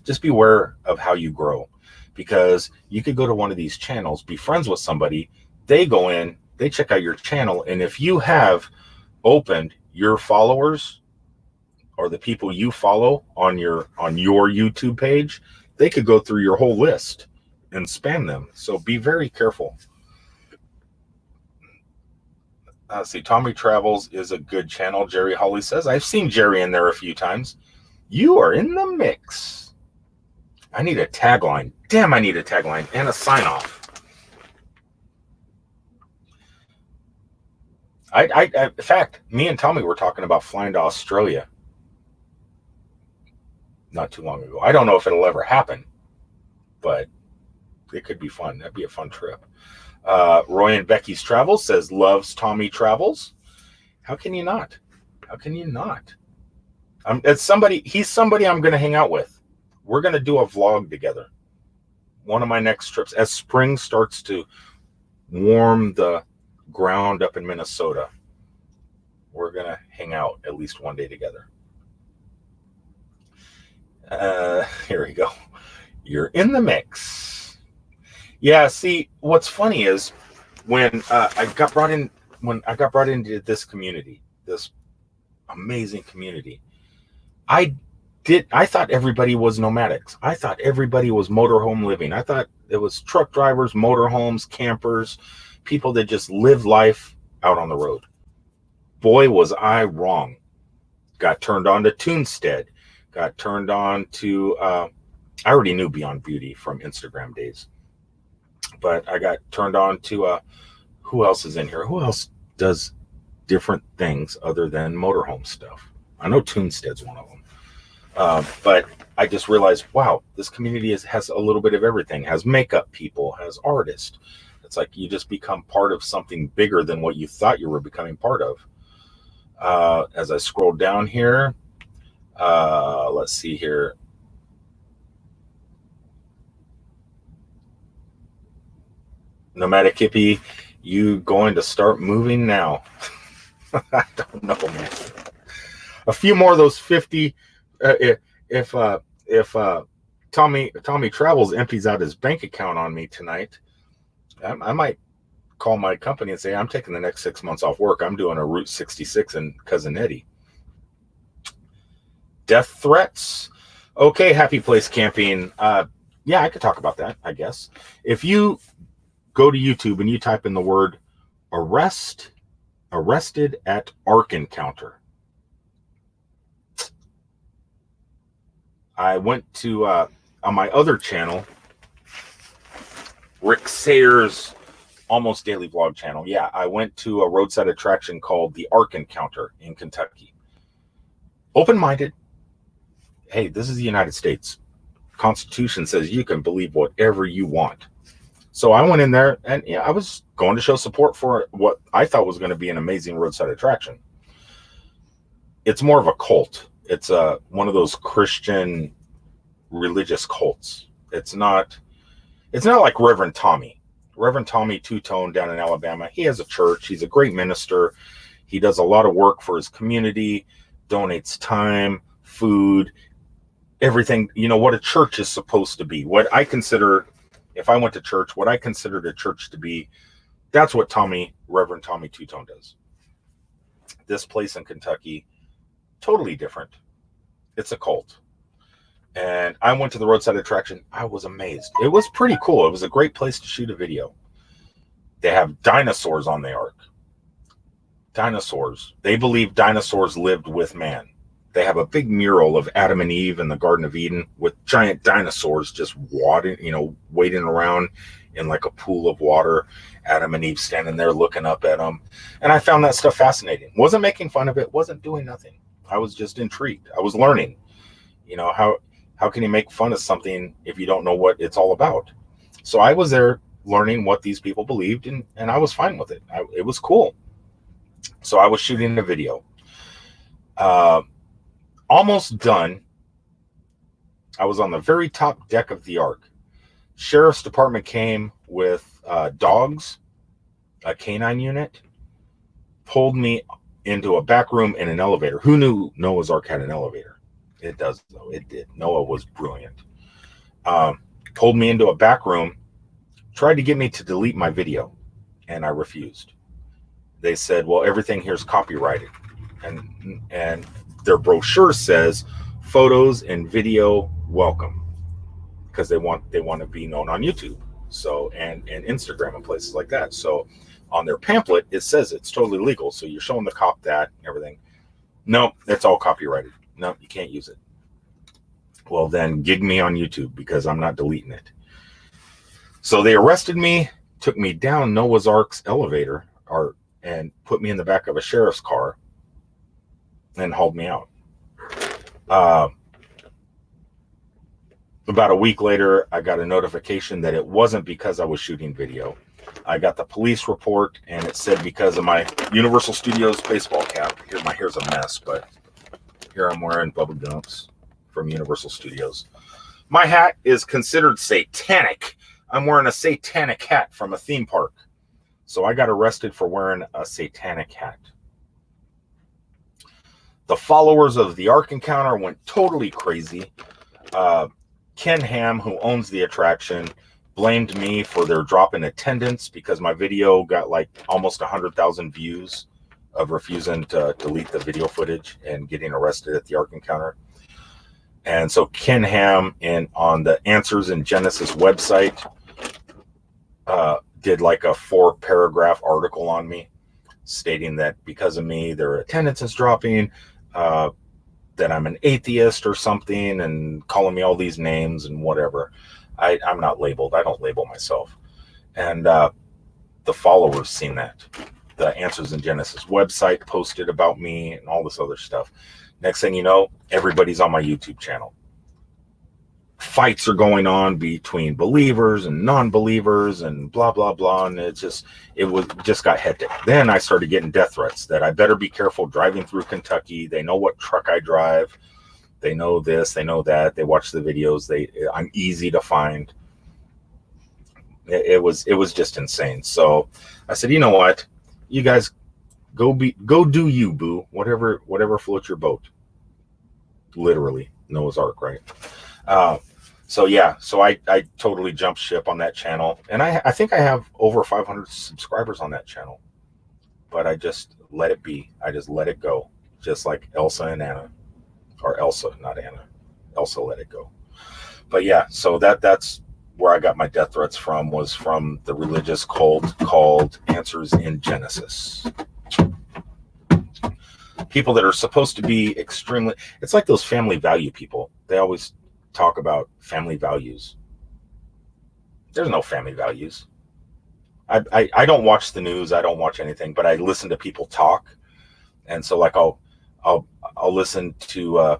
Just beware of how you grow. Because you could go to one of these channels, be friends with somebody, they go in, they check out your channel, and if you have opened your followers or the people you follow on your YouTube page, they could go through your whole list and spam them. So be very careful. See, Tommy Travels is a good channel, Jerry Holly says. I've seen Jerry in there a few times. You are in the mix. I need a tagline. Damn, I need a tagline and a sign-off. In fact, me and Tommy were talking about flying to Australia not too long ago. I don't know if it'll ever happen, but it could be fun. That'd be a fun trip. Roy and Becky's Travels says, loves Tommy Travels. How can you not? How can you not? He's somebody I'm going to hang out with. We're going to do a vlog together. One of my next trips, as spring starts to warm the ground up in Minnesota, we're going to hang out at least one day together. Here we go. You're in the mix. Yeah, see, what's funny is when I got brought into this community, this amazing community, I I thought everybody was nomadics. I thought everybody was motorhome living. I thought it was truck drivers, motorhomes, campers, people that just live life out on the road. Boy, was I wrong. Got turned on to Toonstead. Got turned on to, I already knew Beyond Beauty from Instagram days. But I got turned on to, who else is in here? Who else does different things other than motorhome stuff? I know Toonstead's one of them. But I just realized, wow, this community has a little bit of everything. Has makeup people, has artists. It's like you just become part of something bigger than what you thought you were becoming part of. As I scroll down here, let's see here. Nomadic hippie, you going to start moving now? I don't know, man. A few more of those 50. If Tommy Travels empties out his bank account on me tonight, I might call my company and say, I'm taking the next 6 months off work. I'm doing a Route 66 in Cousin Eddie. Death threats. Okay, Happy Place Camping. Yeah, I could talk about that, I guess. If you go to YouTube and you type in the word arrested at Ark Encounter. I went to, on my other channel, Rick Sayers' almost daily vlog channel. Yeah, I went to a roadside attraction called the Ark Encounter in Kentucky. Open-minded. Hey, this is the United States. Constitution says you can believe whatever you want. So I went in there and yeah, I was going to show support for what I thought was going to be an amazing roadside attraction. It's more of a cult. It's one of those Christian religious cults. It's not like Reverend Tommy. Reverend Tommy Two-Tone down in Alabama. He has a church. He's a great minister. He does a lot of work for his community, donates time, food, everything, you know, what a church is supposed to be. What I consider, if I went to church, what I considered a church to be, that's what Reverend Tommy Two-Tone does. This place in Kentucky, totally different. It's a cult. And I went to the roadside attraction. I was amazed. It was pretty cool. It was a great place to shoot a video. They have dinosaurs on the Ark. Dinosaurs. They believe dinosaurs lived with man. They have a big mural of Adam and Eve in the Garden of Eden with giant dinosaurs just wading around in like a pool of water. Adam and Eve standing there looking up at them. And I found that stuff fascinating. Wasn't making fun of it. Wasn't doing nothing. I was just intrigued. I was learning. You know, how can you make fun of something if you don't know what it's all about? So I was there learning what these people believed, and I was fine with it. It was cool. So I was shooting a video. Almost done. I was on the very top deck of the Ark. Sheriff's department came with dogs, a canine unit, pulled me into a back room in an elevator. Who knew Noah's Ark had an elevator? It does, though. It did. Noah was brilliant. Pulled me into a back room, tried to get me to delete my video, and I refused. They said, well, everything here is copyrighted. And their brochure says photos and video welcome, because they want to be known on YouTube, so and Instagram and places like that. So on their pamphlet it says it's totally legal, so you're showing the cop that and everything. No, it's all copyrighted. No, you can't use it. Well, then gig me on YouTube, because I'm not deleting it. So they arrested me, took me down Noah's Ark's elevator, and put me in the back of a sheriff's car and hauled me out. About a week later, I got a notification that it wasn't because I was shooting video. I got the police report, and it said because of my Universal Studios baseball cap. Here, my hair's a mess, but here I'm wearing Bubba Gumps from Universal Studios. My hat is considered satanic. I'm wearing a satanic hat from a theme park. So I got arrested for wearing a satanic hat. The followers of the Ark Encounter went totally crazy. Ken Ham, who owns the attraction, blamed me for their drop in attendance because my video got like almost 100,000 views of refusing to delete the video footage and getting arrested at the Ark Encounter. And so Ken Ham on the Answers in Genesis website did like a 4-paragraph article on me, stating that because of me, their attendance is dropping, that I'm an atheist or something, and calling me all these names and whatever. I'm not labeled. I don't label myself. And the followers seen that. The Answers in Genesis website posted about me and all this other stuff. Next thing you know, everybody's on my YouTube channel. Fights are going on between believers and non-believers and blah, blah, blah. And it just got hectic. Then I started getting death threats that I better be careful driving through Kentucky. They know what truck I drive. They know this, they know that. They watch the videos. I'm easy to find. It was just insane. So I said, you know what? You guys go do you, boo. Whatever floats your boat. Literally, Noah's Ark, right? So I totally jumped ship on that channel, and I think I have over 500 subscribers on that channel, but I just let it be. I just let it go, just like Elsa and Anna, or Elsa, not Anna. Elsa let it go. But yeah, so that's where I got my death threats from, was from the religious cult called Answers in Genesis. People that are supposed to be extremely, it's like those family value people. They always talk about family values. There's no family values. I don't watch the news. I don't watch anything, but I listen to people talk. And so like I'll listen to,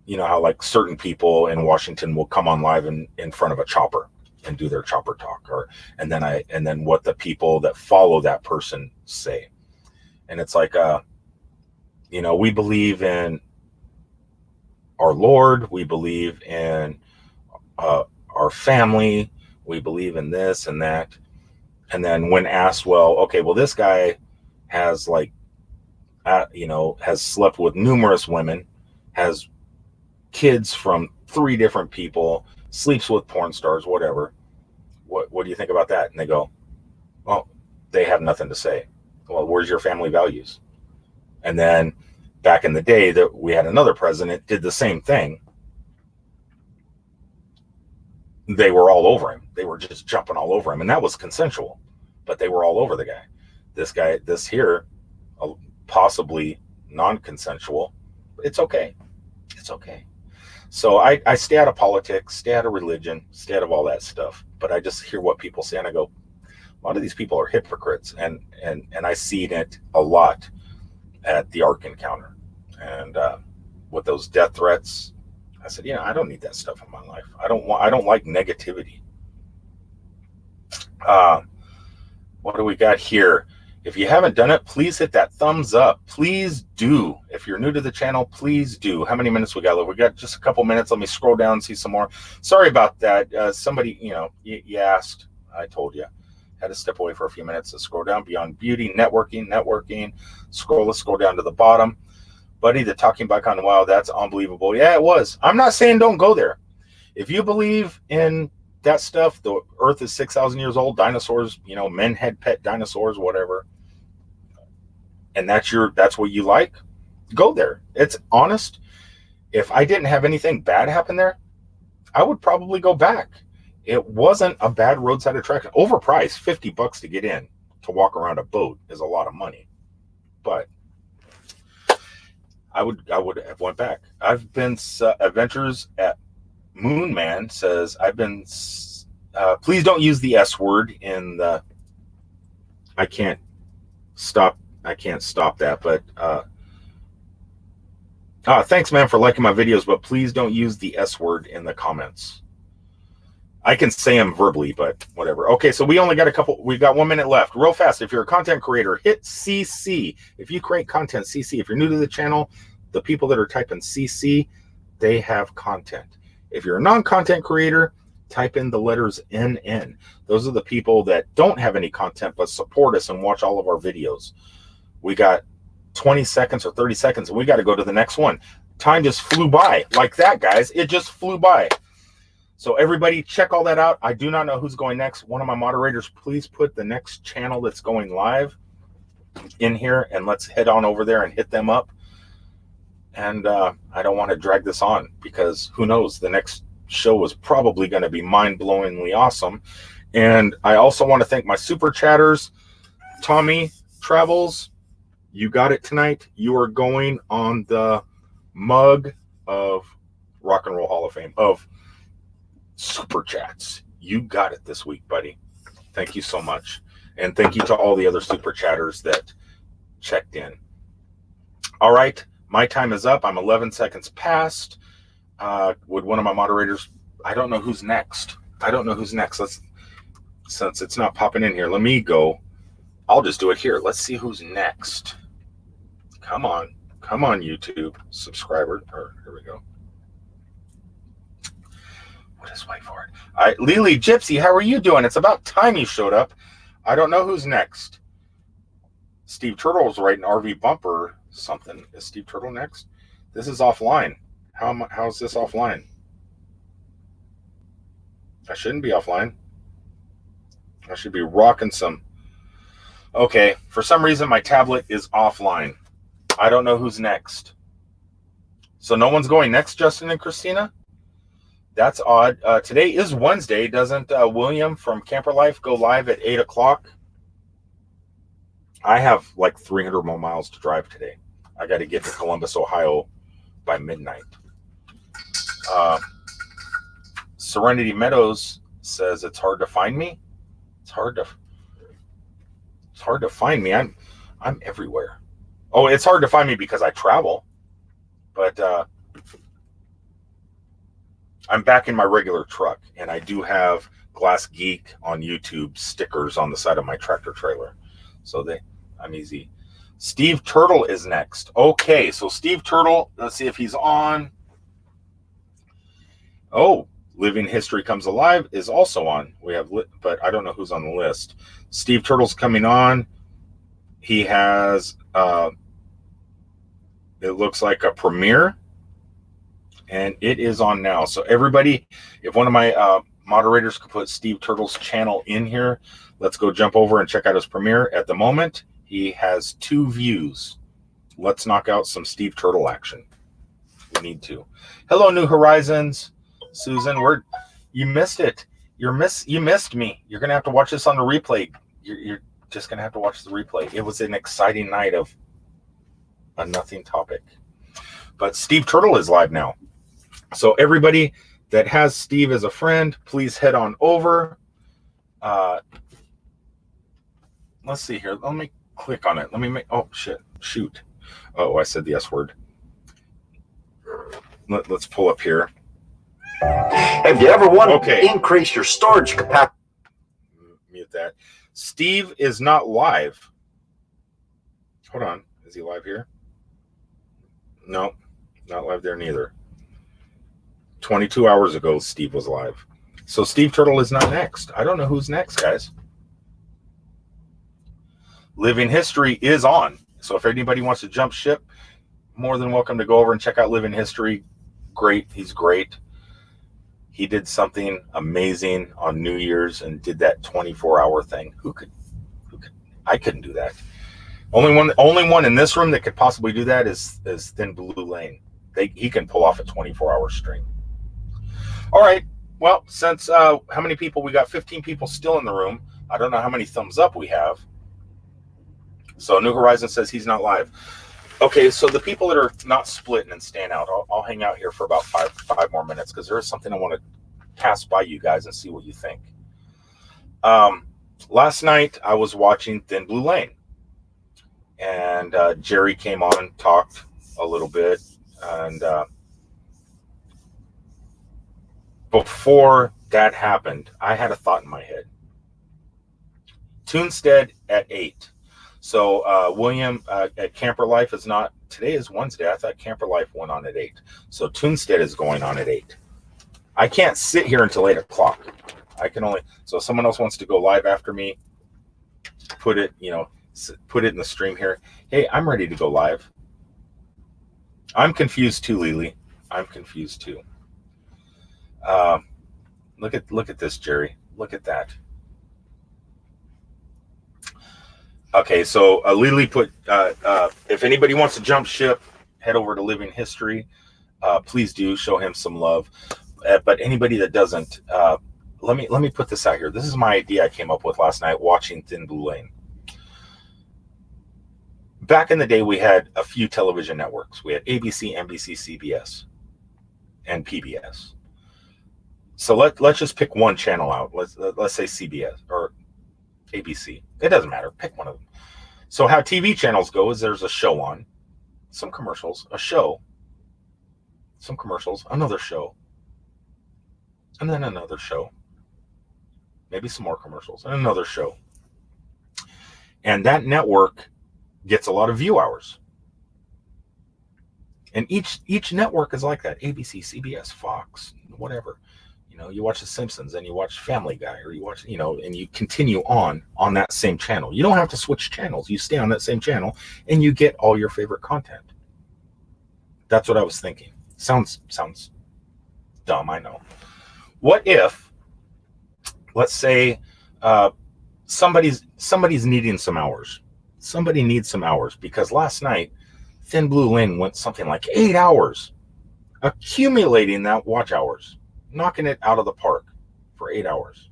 you know how like certain people in Washington will come on live in front of a chopper and do their chopper talk, and then what the people that follow that person say. And it's like, you know, we believe in our Lord, we believe in our family, we believe in this and that. And then when asked, well, okay, well, this guy has like, you know, has slept with numerous women, has kids from 3 different people, sleeps with porn stars, whatever. What do you think about that? And they go, well, they have nothing to say. Well, where's your family values? And then back in the day that we had another president did the same thing. They were all over him. They were just jumping all over him. And that was consensual, but they were all over the guy. This here, possibly non-consensual. It's okay. It's okay. So I stay out of politics, stay out of religion, stay out of all that stuff. But I just hear what people say and I go, a lot of these people are hypocrites. And I see it a lot at the Ark Encounter. And with those death threats, I said, I don't need that stuff in my life. I don't like negativity. What do we got here? If you haven't done it, please hit that thumbs up. Please do. If you're new to the channel, please do. How many minutes we got left? We got just a couple minutes. Let me scroll down and see some more. Sorry about that. Somebody, you asked. I told you. Had to step away for a few minutes to scroll down. Beyond Beauty, networking. Let's scroll down to the bottom. Buddy, the talking bike on the wild, that's unbelievable. Yeah, it was. I'm not saying don't go there. If you believe in that stuff, the earth is 6,000 years old, dinosaurs, men had pet dinosaurs, whatever, and that's what you like, go there. It's honest. If I didn't have anything bad happen there, I would probably go back. It wasn't a bad roadside attraction. Overpriced, $50 to get in. To walk around a boat is a lot of money, but I would have went back. I've been Adventures at Moon Man says I've been. Please don't use the S word in the. I can't stop that. But thanks, man, for liking my videos. But please don't use the S word in the comments. I can say them verbally, but whatever. Okay, so we only got we've got 1 minute left. Real fast, if you're a content creator, hit CC. If you create content, CC. If you're new to the channel, the people that are typing CC, they have content. If you're a non-content creator, type in the letters NN. Those are the people that don't have any content, but support us and watch all of our videos. We got 20 seconds or 30 seconds, and we got to go to the next one. Time just flew by like that, guys. It just flew by. So everybody check all that out. I do not know who's going next. One of my moderators, please put the next channel that's going live in here, and let's head on over there and hit them up. And I don't want to drag this on because who knows, the next show is probably going to be mind-blowingly awesome. And I also want to thank my super chatters. Tommy Travels, you got it tonight. You are going on the mug of Rock and Roll Hall of Fame of super chats. You got it this week, buddy. Thank you so much. And thank you to all the other super chatters that checked in. All right, my time is up. I'm 11 seconds past. Would one of my moderators, I don't know who's next. Since it's not popping in here, let me go. I'll just do it here. Let's see who's next. Come on, YouTube subscriber. Here we go. We'll just wait for it. All right, Lily Gypsy, how are you doing? It's about time you showed up. I don't know who's next. Steve Turtle was writing RV bumper something. Is Steve Turtle next? This is offline. How is this offline? I shouldn't be offline. I should be rocking some. Okay, for some reason my tablet is offline. I don't know who's next. So no one's going next, Justin and Christina? That's odd. Today is Wednesday. Doesn't William from Camper Life go live at 8 o'clock? I have like 300 more miles to drive today. I got to get to Columbus, Ohio by midnight. Serenity Meadows says it's hard to find me. It's hard to find me. I'm everywhere. Oh, it's hard to find me because I travel. But I'm back in my regular truck, and I do have Glass Geek on YouTube stickers on the side of my tractor trailer. So I'm easy. Steve Turtle is next. Okay, so Steve Turtle, let's see if he's on. Oh, Living History Comes Alive is also on. We have, but I don't know who's on the list. Steve Turtle's coming on. He has, it looks like a premiere, and it is on now. So everybody, if one of my moderators could put Steve Turtle's channel in here, let's go jump over and check out his premiere. At the moment, he has 2 views. Let's knock out some Steve Turtle action. We need to. Hello, New Horizons. Susan, you missed it. You missed me. You're gonna have to watch this on the replay. You're just gonna have to watch the replay. It was an exciting night of a nothing topic. But Steve Turtle is live now. So everybody that has Steve as a friend, please head on over. Let's see here. Let me click on it. Let me make. Oh shit! Shoot! Oh, I said the S word. Let's pull up here. Have you ever wanted to increase your storage capacity? Mute that. Steve is not live. Hold on. Is he live here? No, not live there neither. 22 hours ago, Steve was live. So Steve Turtle is not next. I don't know who's next, guys. Living History is on. So if anybody wants to jump ship, more than welcome to go over and check out Living History. Great. He's great. He did something amazing on New Year's and did that 24-hour thing. Who could? I couldn't do that. Only one in this room that could possibly do that is Thin Blue Lane. He can pull off a 24-hour stream. All right. Well, since how many people? We got 15 people still in the room. I don't know how many thumbs up we have. So New Horizon says he's not live. Okay, so the people that are not splitting and staying out, I'll hang out here for about five more minutes because there is something I want to pass by you guys and see what you think. Last night I was watching Thin Blue Lane, and Jerry came on and talked a little bit, and before that happened, I had a thought in my head. Tunstead at 8. So William at Camper Life is not, today is Wednesday. I thought Camper Life went on at 8. So Tunstead is going on at 8. I can't sit here until 8 o'clock. I can only, so if someone else wants to go live after me, put it in the stream here. Hey, I'm ready to go live. I'm confused too, Lily. I'm confused too. Look at this, Jerry. Look at that. Okay, so Lily put, if anybody wants to jump ship, head over to Living History. Please do show him some love. But anybody that doesn't, let me put this out here. This is my idea I came up with last night watching Thin Blue Lane. Back in the day, we had a few television networks. We had ABC, NBC, CBS, and PBS. So let's just pick one channel out. Let's say CBS or ABC. It doesn't matter. Pick one of them. So how TV channels go is there's a show on, some commercials, a show, some commercials, another show, and then another show, maybe some more commercials, and another show. And that network gets a lot of view hours. And each network is like that. ABC, CBS, Fox, whatever. You know, you watch The Simpsons and you watch Family Guy, or you watch, you know, and you continue on that same channel. You don't have to switch channels. You stay on that same channel and you get all your favorite content. That's what I was thinking. Sounds dumb, I know. What if, let's say, somebody's needing some hours. Somebody needs some hours because last night, Thin Blue Lane went something like 8 hours, accumulating that watch hours, knocking it out of the park for 8 hours.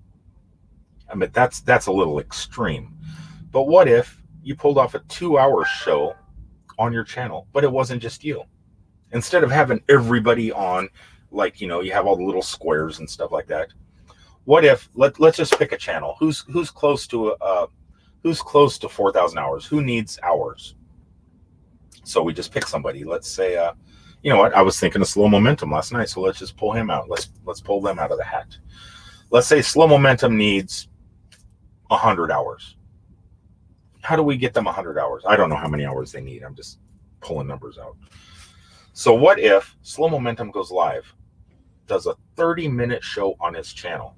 I mean, that's a little extreme. But what if you pulled off a 2-hour show on your channel, but it wasn't just you? Instead of having everybody on, like, you know, you have all the little squares and stuff like that. What if let's just pick a channel. Who's close to 4,000 hours? Who needs hours? So we just pick somebody. Let's say, you know what? I was thinking of Slow Momentum last night, so let's just pull him out. Let's pull them out of the hat. Let's say Slow Momentum needs 100 hours. How do we get them 100 hours? I don't know how many hours they need. I'm just pulling numbers out. So what if Slow Momentum goes live, does a 30-minute show on his channel?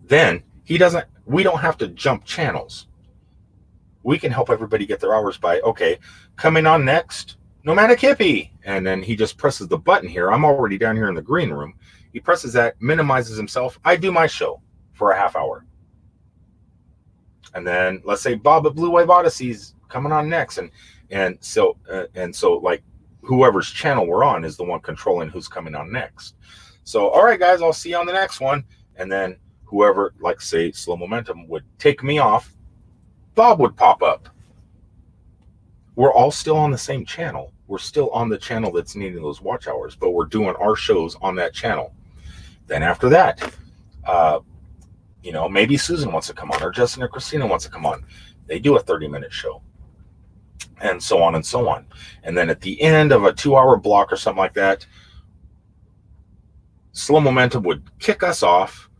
Then we don't have to jump channels. We can help everybody get their hours by, okay, coming on next, Nomadic Hippie. And then he just presses the button here. I'm already down here in the green room. He presses that, minimizes himself. I do my show for a half hour. And then let's say Bob at Blue Wave Odyssey's coming on next. And so like whoever's channel we're on is the one controlling who's coming on next. So, all right, guys, I'll see you on the next one. And then whoever, like say Slow Momentum, would take me off, Bob would pop up. We're all still on the same channel. We're still on the channel that's needing those watch hours, but we're doing our shows on that channel. Then after that, you know, maybe Susan wants to come on, or Justin or Christina wants to come on. They do a 30-minute show, and so on and so on. And then at the end of a 2-hour block or something like that, Slow Momentum would kick us off,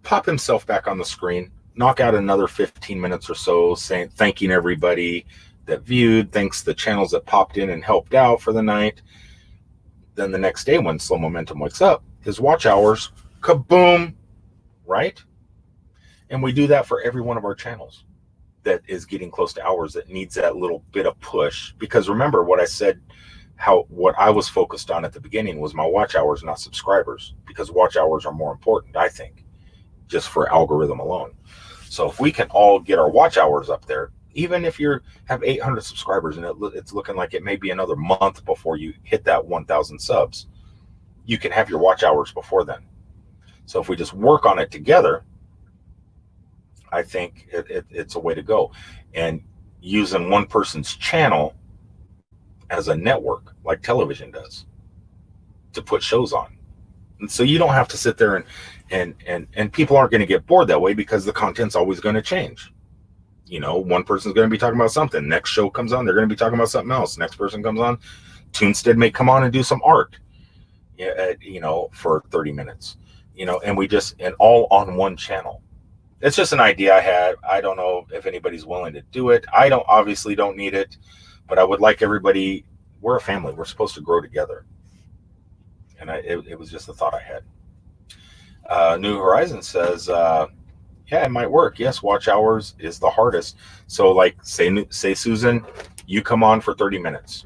pop himself back on the screen, knock out another 15 minutes or so, thanking everybody that viewed, thanks the channels that popped in and helped out for the night. Then the next day when Slow Momentum wakes up, his watch hours, kaboom, right? And we do that for every one of our channels that is getting close to hours, that needs that little bit of push. Because remember what I said, what I was focused on at the beginning was my watch hours, not subscribers, because watch hours are more important, I think, just for algorithm alone. So if we can all get our watch hours up there, even if you have 800 subscribers and it's looking like it may be another month before you hit that 1,000 subs, you can have your watch hours before then. So if we just work on it together, I think it's a way to go. And using one person's channel as a network, like television does, to put shows on. And so you don't have to sit there and people aren't going to get bored that way, because the content's always going to change. You know, one person's going to be talking about something. Next show comes on, they're going to be talking about something else. Next person comes on, Toonstead may come on and do some art, you know, for 30 minutes, you know, and all on one channel. It's just an idea I had. I don't know if anybody's willing to do it. I obviously don't need it, but I would like everybody. We're a family. We're supposed to grow together. And it was just a thought I had. New Horizon says, yeah, it might work. Yes, watch hours is the hardest. So like say Susan, you come on for 30 minutes.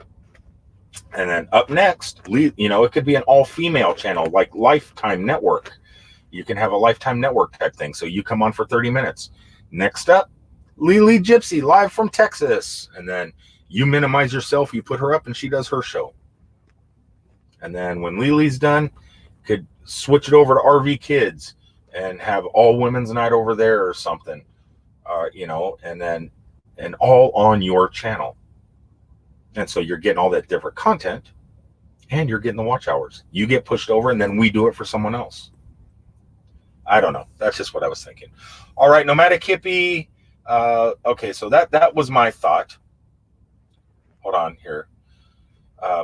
And then up next, you know, it could be an all-female channel like Lifetime Network. You can have a Lifetime Network type thing. So you come on for 30 minutes. Next up, Lily Gypsy live from Texas. And then You minimize yourself, you put her up, and she does her show. And then when Lily's done, could switch it over to RV Kids and have all women's night over there or something, and all on your channel. And so you're getting all that different content, and you're getting the watch hours. You get pushed over, and then we do it for someone else. I don't know. That's just what I was thinking. All right, Nomadic Hippie. Okay, so that was my thought. Hold on here.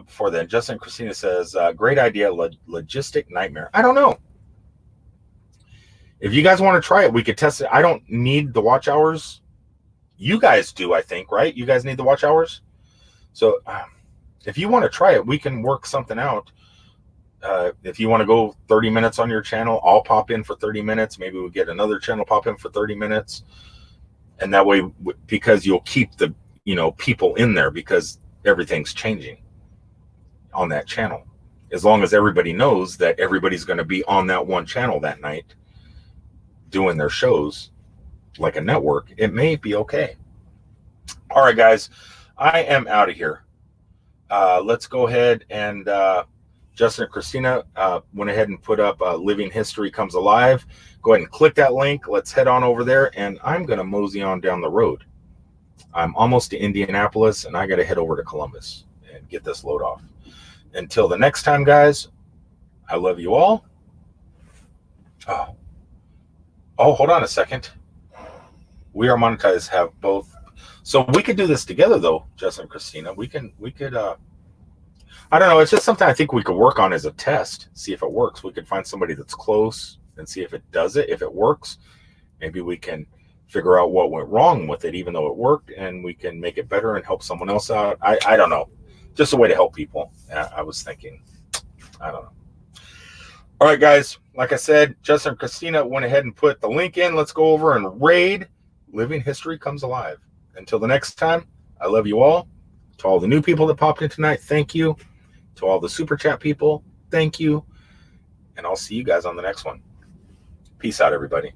Before then, Justin Christina says, great idea, logistic nightmare. I don't know. If you guys want to try it, we could test it. I don't need the watch hours. You guys do, I think, right? You guys need the watch hours. So if you want to try it, we can work something out. If you want to go 30 minutes on your channel, I'll pop in for 30 minutes. Maybe we'll get another channel pop in for 30 minutes. And that way, because you'll keep the, people in there, because everything's changing on that channel. As long as everybody knows that everybody's going to be on that one channel that night doing their shows like a network, it may be okay. All right, guys, I am out of here. Let's go ahead and Justin and Christina went ahead and put up Living History Comes Alive. Go ahead and click that link. Let's head on over there, and I'm going to mosey on down the road. I'm almost to Indianapolis, and I got to head over to Columbus and get this load off. Until the next time, guys, I love you all. Oh, hold on a second. We Are Monetized have both. So we could do this together, though, Justin and Christina. We could, I don't know. It's just something I think we could work on as a test, see if it works. We could find somebody that's close and see if it does it. If it works, maybe we can figure out what went wrong with it, even though it worked, and we can make it better and help someone else out. I don't know. Just a way to help people. I was thinking. I don't know. All right, guys. Like I said, Justin and Christina went ahead and put the link in. Let's go over and raid Living History Comes Alive. Until the next time, I love you all. To all the new people that popped in tonight, thank you. To all the super chat people, thank you. And I'll see you guys on the next one. Peace out, everybody.